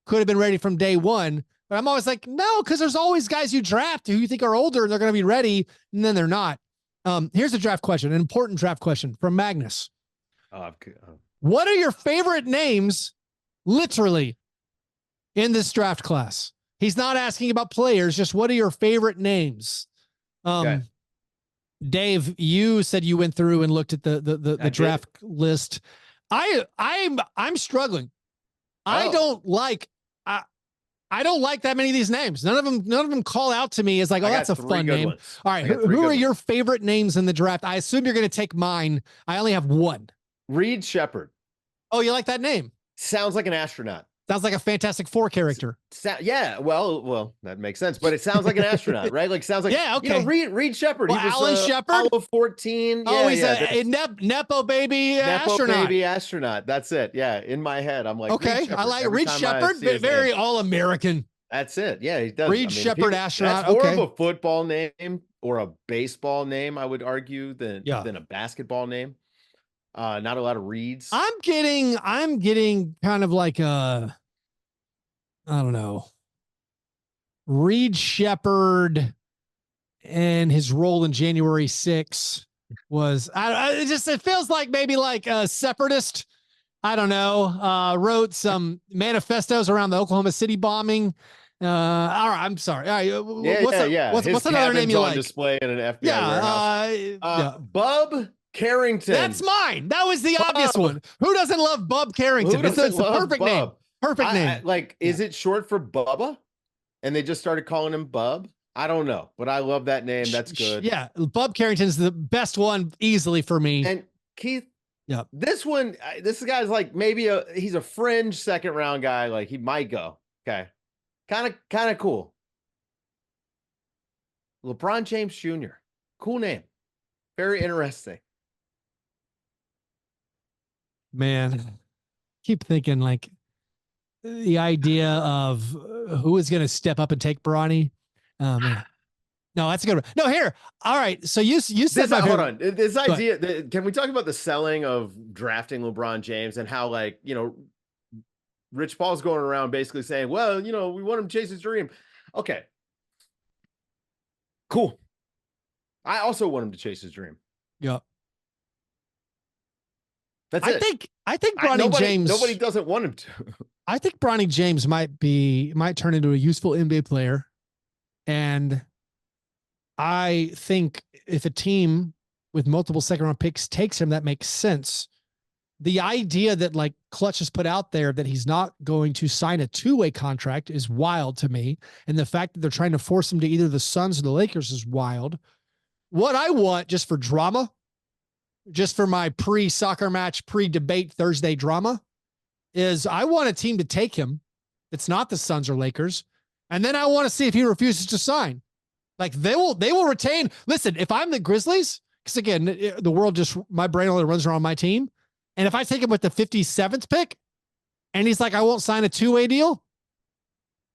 could have been ready from day one. But I'm always like, no, because there's always guys you draft who you think are older and they're going to be ready, and then they're not. Here's a draft question, an important draft question from Magnus. What are your favorite names, literally, in this draft class? He's not asking about players, just what are your favorite names? Okay. Dave, you said you went through and looked at the draft list. I'm struggling. I don't like that many of these names. None of them call out to me as like, oh, that's a fun name. Ones. All right. Who are your favorite names in the draft? I assume you're going to take mine. I only have one.
Reed Shepherd.
Oh, you like that name?
Sounds like an astronaut.
Sounds like a Fantastic Four character.
Yeah, well, that makes sense. But it sounds like an astronaut, right? Like sounds like
okay.
Reed Shepherd.
Well,
he was
Alan Shepard,
Apollo 14.
Oh, he's a nepo baby astronaut.
That's it. Yeah, in my head, I'm like,
okay, I like Reed Shepherd. Very all-American.
That's it. Yeah, he does.
Reed Shepherd astronaut.
That's more of a football name or a baseball name, I would argue, than a basketball name. Not a lot of Reeds.
I'm getting kind of like I don't know, Reed Shepherd and his role in January 6 was, it feels like maybe like a separatist. I don't know. Wrote some manifestos around the Oklahoma City bombing. All right, I'm sorry. All right, what's another name you like?
Display in an FBI warehouse. Bub Carrington.
That's mine. That was the obvious one. Who doesn't love Bub Carrington? It's a perfect name. Perfect name.
Is it short for Bubba? And they just started calling him Bub? I don't know, but I love that name. That's good.
Yeah, Bub Carrington's the best one easily for me.
And Keith, this one, this guy's like he's a fringe second round guy. Like he might go. Okay, kind of cool. LeBron James Jr. Cool name. Very interesting.
Man, keep thinking like the idea of who is going to step up and take Bronny. Man. No, that's a good one. No, here. All right. So you said
hold on. This idea. Can we talk about the selling of drafting LeBron James and how Rich Paul's going around basically saying, well, we want him to chase his dream. Okay. Cool. I also want him to chase his dream.
Yeah.
That's it.
I think Bronny James.
Nobody doesn't want him to.
I think Bronny James might turn into a useful NBA player. And I think if a team with multiple second round picks takes him, that makes sense. The idea that like Clutch has put out there that he's not going to sign a two-way contract is wild to me. And the fact that they're trying to force him to either the Suns or the Lakers is wild. What I want, just for drama, just for my pre-soccer match, pre-debate Thursday drama, is I want a team to take him. It's not the Suns or Lakers. And then I want to see if he refuses to sign. Like they will retain. Listen, if I'm the Grizzlies, because again, the world my brain only runs around my team. And if I take him with the 57th pick and he's like, I won't sign a two-way deal.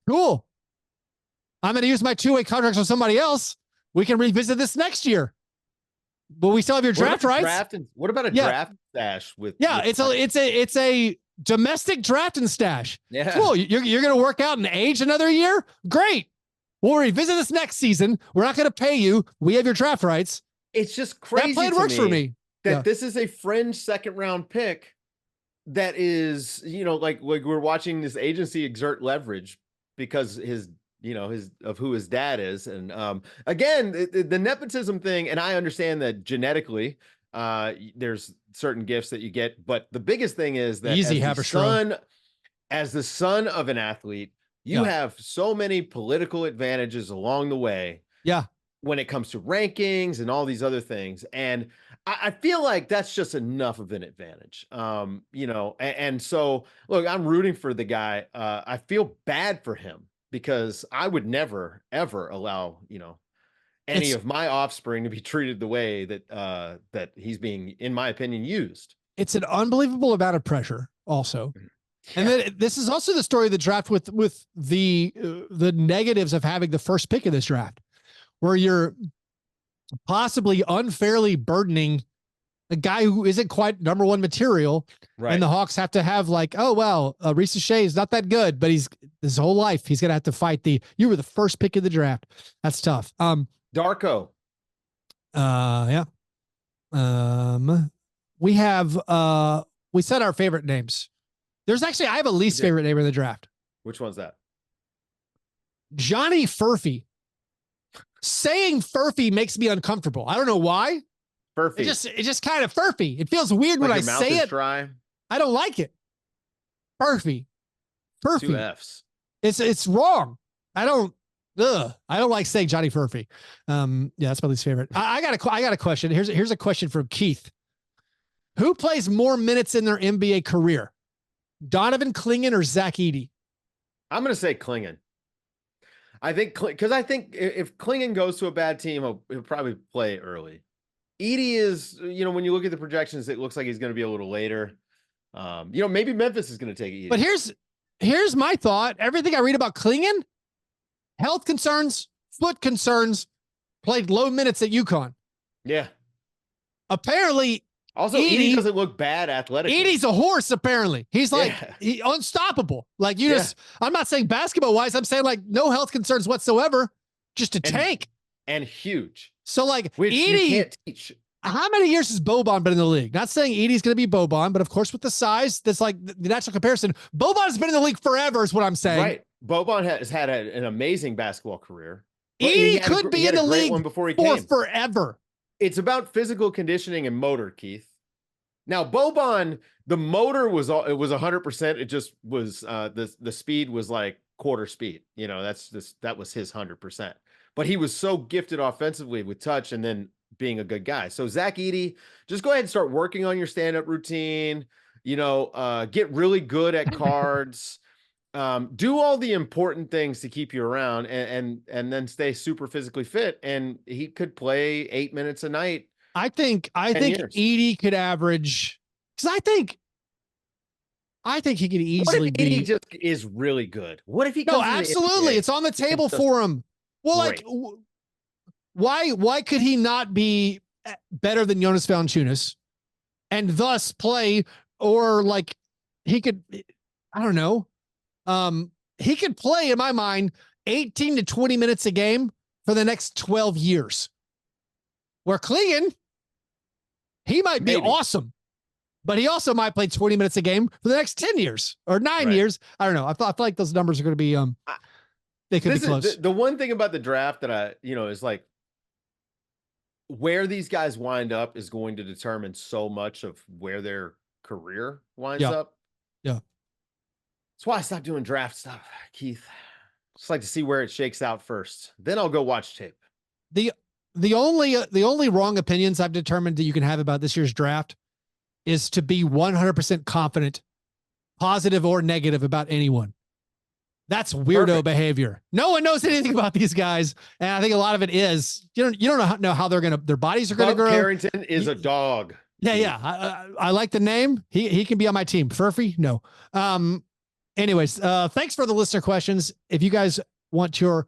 Cool. I'm going to use my two-way contracts with somebody else. We can revisit this next year. But we still have your draft rights.
What about a draft stash with?
Yeah, it's a domestic draft and stash.
Yeah,
cool. You're going to work out and age another year. Great. We'll revisit this next season. We're not going to pay you. We have your draft rights.
It's just crazy.
That plan works for me.
That this is a fringe second round pick. That is, like we're watching this agency exert leverage because of who his dad is. And again, the nepotism thing, and I understand that genetically there's certain gifts that you get, but the biggest thing is that as the son of an athlete, you have so many political advantages along the way.
Yeah.
When it comes to rankings and all these other things. And I feel like that's just enough of an advantage. And so look, I'm rooting for the guy. I feel bad for him, because I would never, ever allow, any of my offspring to be treated the way that he's being, in my opinion, used.
It's an unbelievable amount of pressure also. Yeah. And then this is also the story of the draft with the negatives of having the first pick of this draft, where you're possibly unfairly burdening a guy who isn't quite number one material.
Right.
And the Hawks have to have like, oh, well, Reese Shea is not that good, but he's his whole life, he's going to have to fight you were the first pick of the draft. That's tough.
Darko.
Yeah. We have, we said our favorite names. There's actually, I have a least favorite name in the draft.
Which one's that?
Johnny Furphy. Saying Furphy makes me uncomfortable. I don't know why.
Furphy.
It just kind of Furphy. It feels weird like when I say it.
Dry.
I don't like it. Furphy.
2 F's.
It's wrong. I don't like saying Johnny Furphy. Yeah, that's my least favorite. I got a question. Here's a question from Keith. Who plays more minutes in their NBA career? Donovan Clingan or Zach Edey?
I'm going to say Clingan. I think because I think if Clingan goes to a bad team, he'll probably play early. Edey is, when you look at the projections, it looks like he's going to be a little later. Maybe Memphis is going to take Edey.
But here's my thought. Everything I read about Clingan, health concerns, foot concerns, played low minutes at UConn.
Yeah.
Apparently,
also Edey doesn't look bad athletically.
Edey's a horse. Apparently, he's like unstoppable. Like I'm not saying basketball wise. I'm saying like no health concerns whatsoever. Just a tank and
huge.
So like Edey can't teach. How many years has Boban been in the league? Not saying Edey's going to be Boban, but of course with the size, that's like the natural comparison. Boban has been in the league forever, is what I'm saying.
Right. Boban has had an amazing basketball career.
Edey could be in the league for forever.
It's about physical conditioning and motor, Keith. Now, Boban, the motor was 100%. It just was the speed was like quarter speed. That was his 100%. But he was so gifted offensively with touch and then being a good guy. So Zach Edey, just go ahead and start working on your stand-up routine. Get really good at cards. Do all the important things to keep you around and then stay super physically fit. And he could play 8 minutes a night. I think
Edey could average, because I think he could easily be.
Edey just is really good. What if he?
No, absolutely, it's on the table for him. Well, great. Why could he not be better than Jonas Valanciunas, and thus play, or like he could? I don't know. He could play, in my mind, 18 to 20 minutes a game for the next 12 years. Where Clingan, he might be awesome, but he also might play 20 minutes a game for the next 10 years or 9 years. I don't know. I feel like those numbers are going to be, they could be close.
The one thing about the draft that is like where these guys wind up is going to determine so much of where their career winds up.
Yeah.
That's why I stopped doing draft stuff, Keith. Just like to see where it shakes out first. Then I'll go watch tape.
The only wrong opinions I've determined that you can have about this year's draft is to be 100% confident, positive or negative about anyone. That's weirdo behavior. No one knows anything about these guys. And I think a lot of it is, you don't know how their bodies are going to grow.
Carrington is a dog.
Yeah. I like the name. He can be on my team. Furphy? No. Anyways, thanks for the listener questions. If you guys want your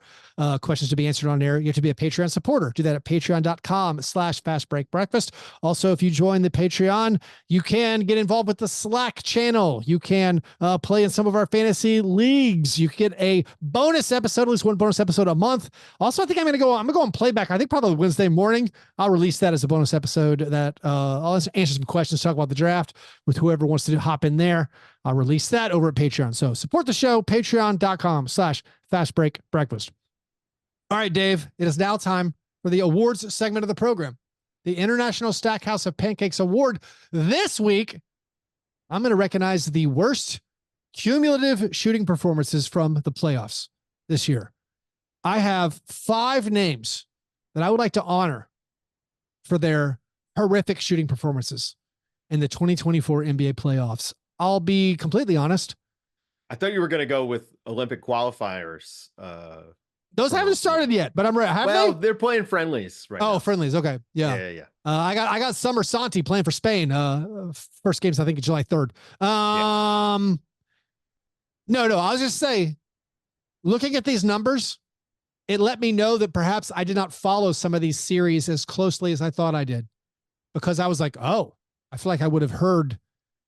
questions to be answered on air, you have to be a Patreon supporter. Do that at patreon.com/Fastbreak Breakfast. Also, if you join the Patreon, you can get involved with the Slack channel. You can play in some of our fantasy leagues. You get a bonus episode, at least one bonus episode a month. Also, I think I'm going to go on playback. I think probably Wednesday morning, I'll release that as a bonus episode that I'll answer some questions, talk about the draft with whoever wants to hop in there. I'll release that over at Patreon. So support the show, patreon.com/Fastbreak Breakfast. All right, Dave, it is now time for the awards segment of the program. The International Stackhouse of Pancakes Award. This week, I'm going to recognize the worst cumulative shooting performances from the playoffs this year. I have 5 names that I would like to honor for their horrific shooting performances in the 2024 NBA playoffs. I'll be completely honest.
I thought you were going to go with Olympic qualifiers.
Those haven't started yet, but I'm right.
They're playing friendlies right now.
Oh, friendlies. Okay. Yeah. I got Summer Santi playing for Spain. First game's, I think, July 3rd. No, I'll just say, looking at these numbers, it let me know that perhaps I did not follow some of these series as closely as I thought I did, because I was like, oh, I feel like I would have heard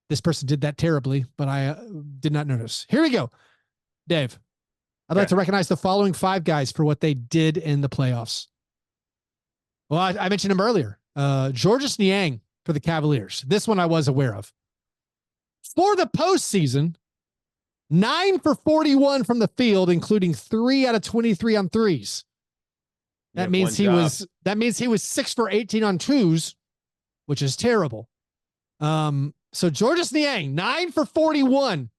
this person did that terribly, but I did not notice. Here we go. Dave, I'd like to recognize the following 5 guys for what they did in the playoffs. Well, I mentioned him earlier. Georges Niang for the Cavaliers. This one I was aware of. For the postseason, 9 for 41 from the field, including 3 out of 23 on threes. That means he was 6 for 18 on twos, which is terrible. So Georges Niang, 9 for 41,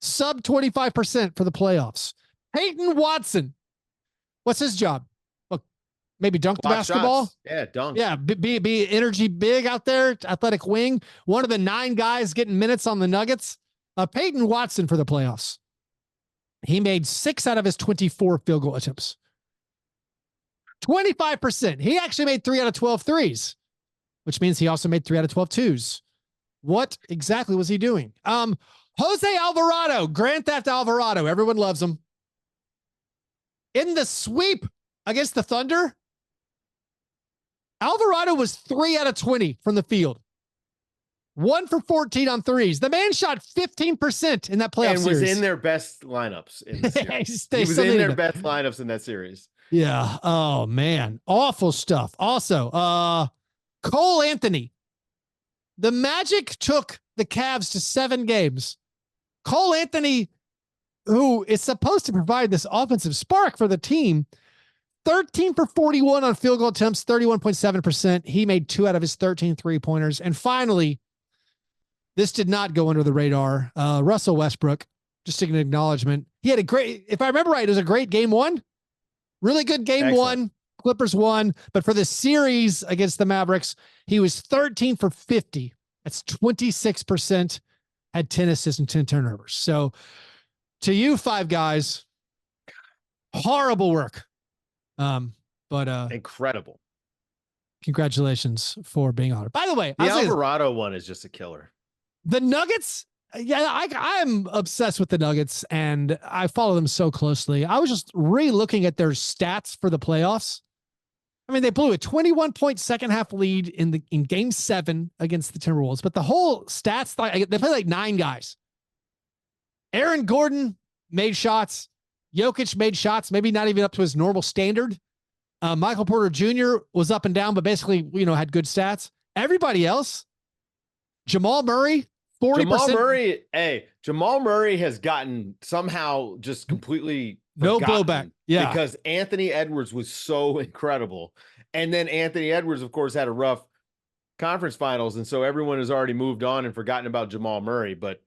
sub 25% for the playoffs. Peyton Watson, what's his job? Look, maybe dunk the basketball.
Shots. Yeah, dunk.
Yeah, be energy big out there, athletic wing. One of the 9 guys getting minutes on the Nuggets. Peyton Watson for the playoffs. He made 6 out of his 24 field goal attempts. 25%. He actually made 3 out of 12 threes, which means he also made 3 out of 12 twos. What exactly was he doing? Jose Alvarado, Grand Theft Alvarado. Everyone loves him. In the sweep against the Thunder, Alvarado was 3 out of 20 from the field. 1 for 14 on threes. The man shot 15% in that playoff series.
And was in their best lineups in the series. He was in their best lineups in that series.
Yeah. Oh, man. Awful stuff. Also, Cole Anthony. The Magic took the Cavs to 7 games. Cole Anthony, who is supposed to provide this offensive spark for the team, 13 for 41 on field goal attempts, 31.7%. He made 2 out of his 13 3-pointers. And finally, this did not go under the radar. Russell Westbrook, just an acknowledgement. He had a great, if I remember right, it was a great game 1. Really good game. Excellent. 1. Clippers won. But for the series against the Mavericks, he was 13 for 50. That's 26%. Had 10 assists and 10 turnovers. So to you 5 guys, horrible work. But
incredible.
Congratulations for being honored. By the way,
the Alvarado one is just a killer.
The Nuggets, yeah, I'm obsessed with the Nuggets, and I follow them so closely. I was just re-looking at their stats for the playoffs. I mean, they blew a 21-point second half lead in game 7 against the Timberwolves, but the whole stats, they played like 9 guys. Aaron Gordon made shots. Jokic made shots, maybe not even up to his normal standard. Michael Porter Jr. was up and down, but basically, had good stats. Everybody else, Jamal Murray, 40%.
Jamal Murray has gotten somehow just completely
no blowback. Yeah.
Because Anthony Edwards was so incredible. And then Anthony Edwards, of course, had a rough conference finals. And so everyone has already moved on and forgotten about Jamal Murray. But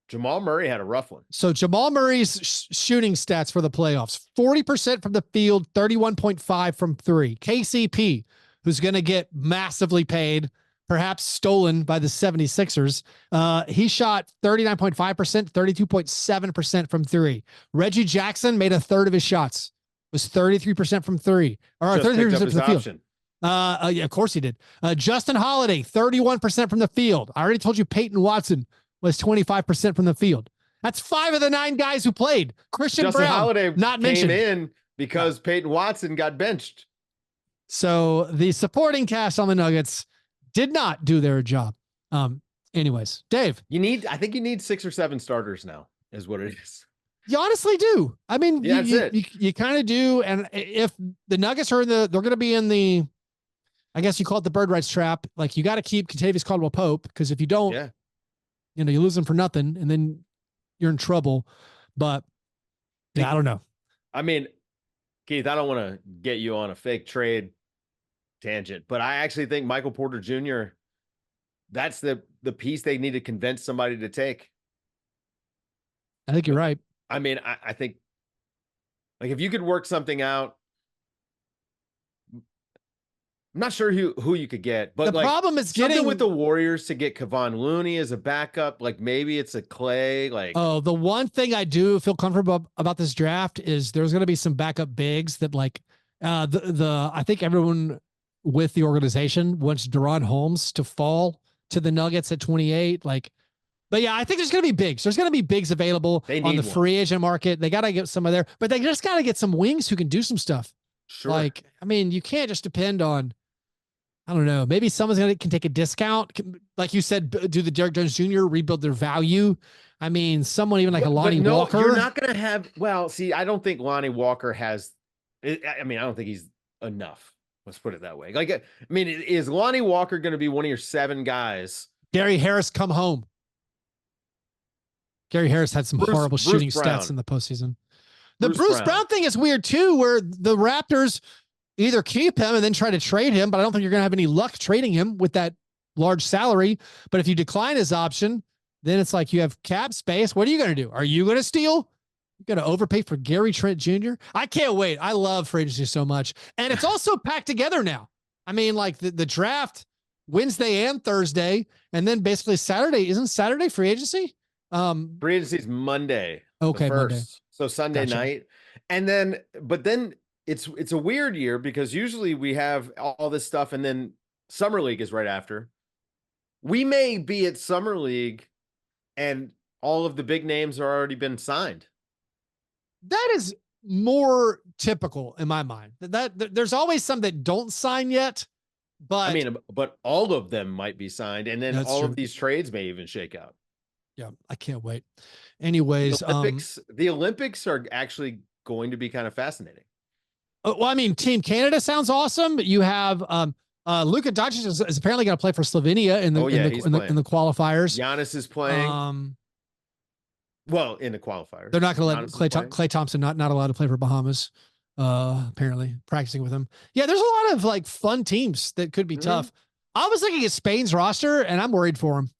Jamal Murray had a rough one.
So Jamal Murray's shooting stats for the playoffs, 40% from the field, 31.5 from 3. KCP, who's going to get massively paid, perhaps stolen by the 76ers. He shot 39.5%, 32.7% from 3. Reggie Jackson made a third of his shots, was 33% from 3, or 33% from the field. Yeah, of course he did. Justin Holiday, 31% from the field. I already told you Peyton Watson was 25% from the field. That's 5 of the 9 guys who played. Justin Brown, Holiday not mentioned.
Came in because Peyton Watson got benched.
So the supporting cast on the Nuggets did not do their job. Anyways, Dave,
I think you need 6 or 7 starters now, is what it is.
You honestly do. I mean,
yeah,
you kind of do. And if the Nuggets are they're going to be in the, I guess you call it the bird rights trap. Like, you got to keep Kentavious Caldwell-Pope, because if you don't, you lose them for nothing, and then you're in trouble. But yeah, I don't know.
I mean, Keith, I don't want to get you on a fake trade tangent, but I actually think Michael Porter Jr., that's the piece they need to convince somebody to take.
I think you're right.
I mean, I think, like, if you could work something out, I'm not sure who you could get, but
the problem is getting
with the Warriors to get Kevon Looney as a backup. Like, maybe it's a Clay. Like,
the one thing I do feel comfortable about this draft is there's going to be some backup bigs that, like, I think everyone with the organization wants Deron Holmes to fall to the Nuggets at 28. Like, But yeah, I think there's going to be bigs. There's going to be bigs available on the free agent market. They got to get some of there, but they just got to get some wings who can do some stuff.
Sure.
Like, I mean, you can't just depend on, I don't know, maybe someone's can take a discount. Like you said, do the Derek Jones Jr., rebuild their value. I mean, somean like a Lonnie Walker.
You're not going to have, well, see, I don't think Lonnie Walker has, I mean, I don't think he's enough. Let's put it that way. Like, I mean, is Lonnie Walker going to be one of your 7 guys?
Gary Harris, come home. Gary Harris had some horrible shooting stats in the postseason. The Bruce Brown thing is weird too, where the Raptors either keep him and then try to trade him, but I don't think you're going to have any luck trading him with that large salary. But if you decline his option, then it's like you have cap space. What are you going to do? Are you going to steal? You're going to overpay for Gary Trent Jr.? I can't wait. I love free agency so much. And it's also packed together now. I mean, like the draft Wednesday and Thursday, and then basically Saturday. Isn't Saturday free agency?
Free agency's Monday.
Okay,
Monday. So Sunday night. And then, but then it's a weird year because usually we have all this stuff and then Summer League is right after. We may be at Summer League and all of the big names are already been signed.
That is more typical in my mind. That there's always some that don't sign yet, but
I mean, but all of them might be signed, and then all of these trades may even shake out.
Yeah, I can't wait. Anyways,
the Olympics are actually going to be kind of fascinating.
Well, I mean, Team Canada sounds awesome. You have Luka Doncic is apparently going to play for Slovenia in the qualifiers.
Giannis is playing. Well, in the qualifiers,
they're not going to let Klay Thompson not allowed to play for Bahamas. Apparently practicing with him. Yeah, there's a lot of like fun teams that could be tough. I was looking at Spain's roster, and I'm worried for them.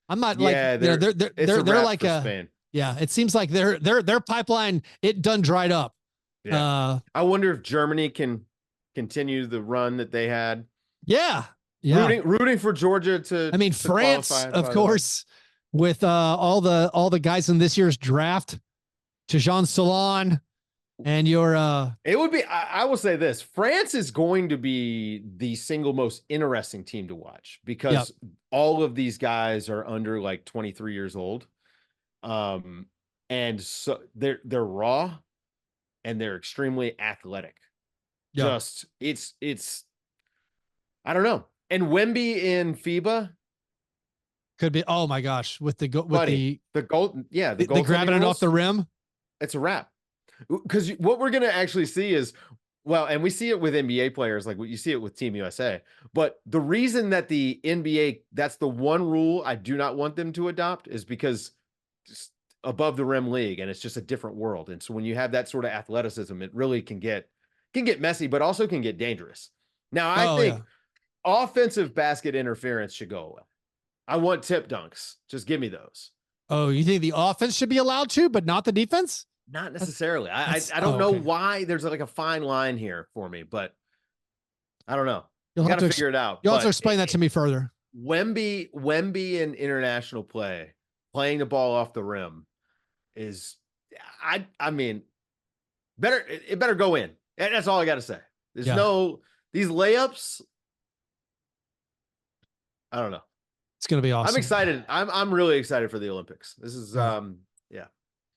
I'm not they're like Spain. Yeah, it seems like their pipeline it done dried up.
Yeah. I wonder if Germany can continue the run that they had.
Yeah.
Rooting for Georgia to.
I mean, France, of course, with all the guys in this year's draft, Tijan Salon, and your.
It would be. I will say this: France is going to be the single most interesting team to watch because all of these guys are under like 23 years old, and so they're raw, and they're extremely athletic. Yep. Just it's. I don't know. And Wemby in FIBA
could be. Oh my gosh, with the gold,
the
grabbing it off the rim.
It's a wrap. Because what we're going to actually see is, well, and we see it with NBA players, like you see it with Team USA. But the reason that the NBA, that's the one rule I do not want them to adopt, is because just above the rim league, and it's just a different world. And so when you have that sort of athleticism, it really can get messy, but also can get dangerous. Now, I think offensive basket interference should go away. I want tip dunks. Just give me those.
Oh, you think the offense should be allowed to, but not the defense?
Not necessarily. I don't know why there's like a fine line here for me, but I don't know. You'll have to figure it out.
You'll have to explain that to me further.
Wemby in international play, playing the ball off the rim is, I mean, it better go in. And that's all I got to say. There's these layups. I don't know.
It's going to be awesome.
I'm excited. I'm really excited for the Olympics. This is,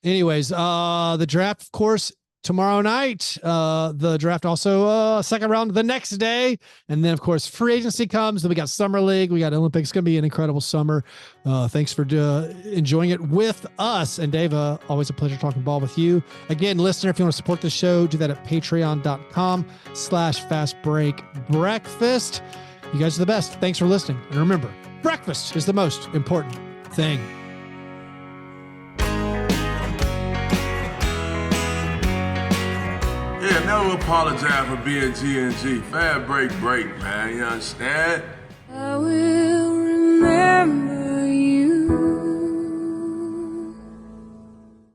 Anyways, the draft, of course, tomorrow night. The draft also second round the next day. And then, of course, free agency comes. Then we got Summer League. We got Olympics. It's going to be an incredible summer. Thanks for enjoying it with us. And Dave, always a pleasure talking ball with you. Again, listener, if you want to support the show, do that at patreon.com/Fastbreak Breakfast. You guys are the best. Thanks for listening. And remember, breakfast is the most important thing.
Yeah, never apologize for being G&G. Fastbreak break, man. You understand?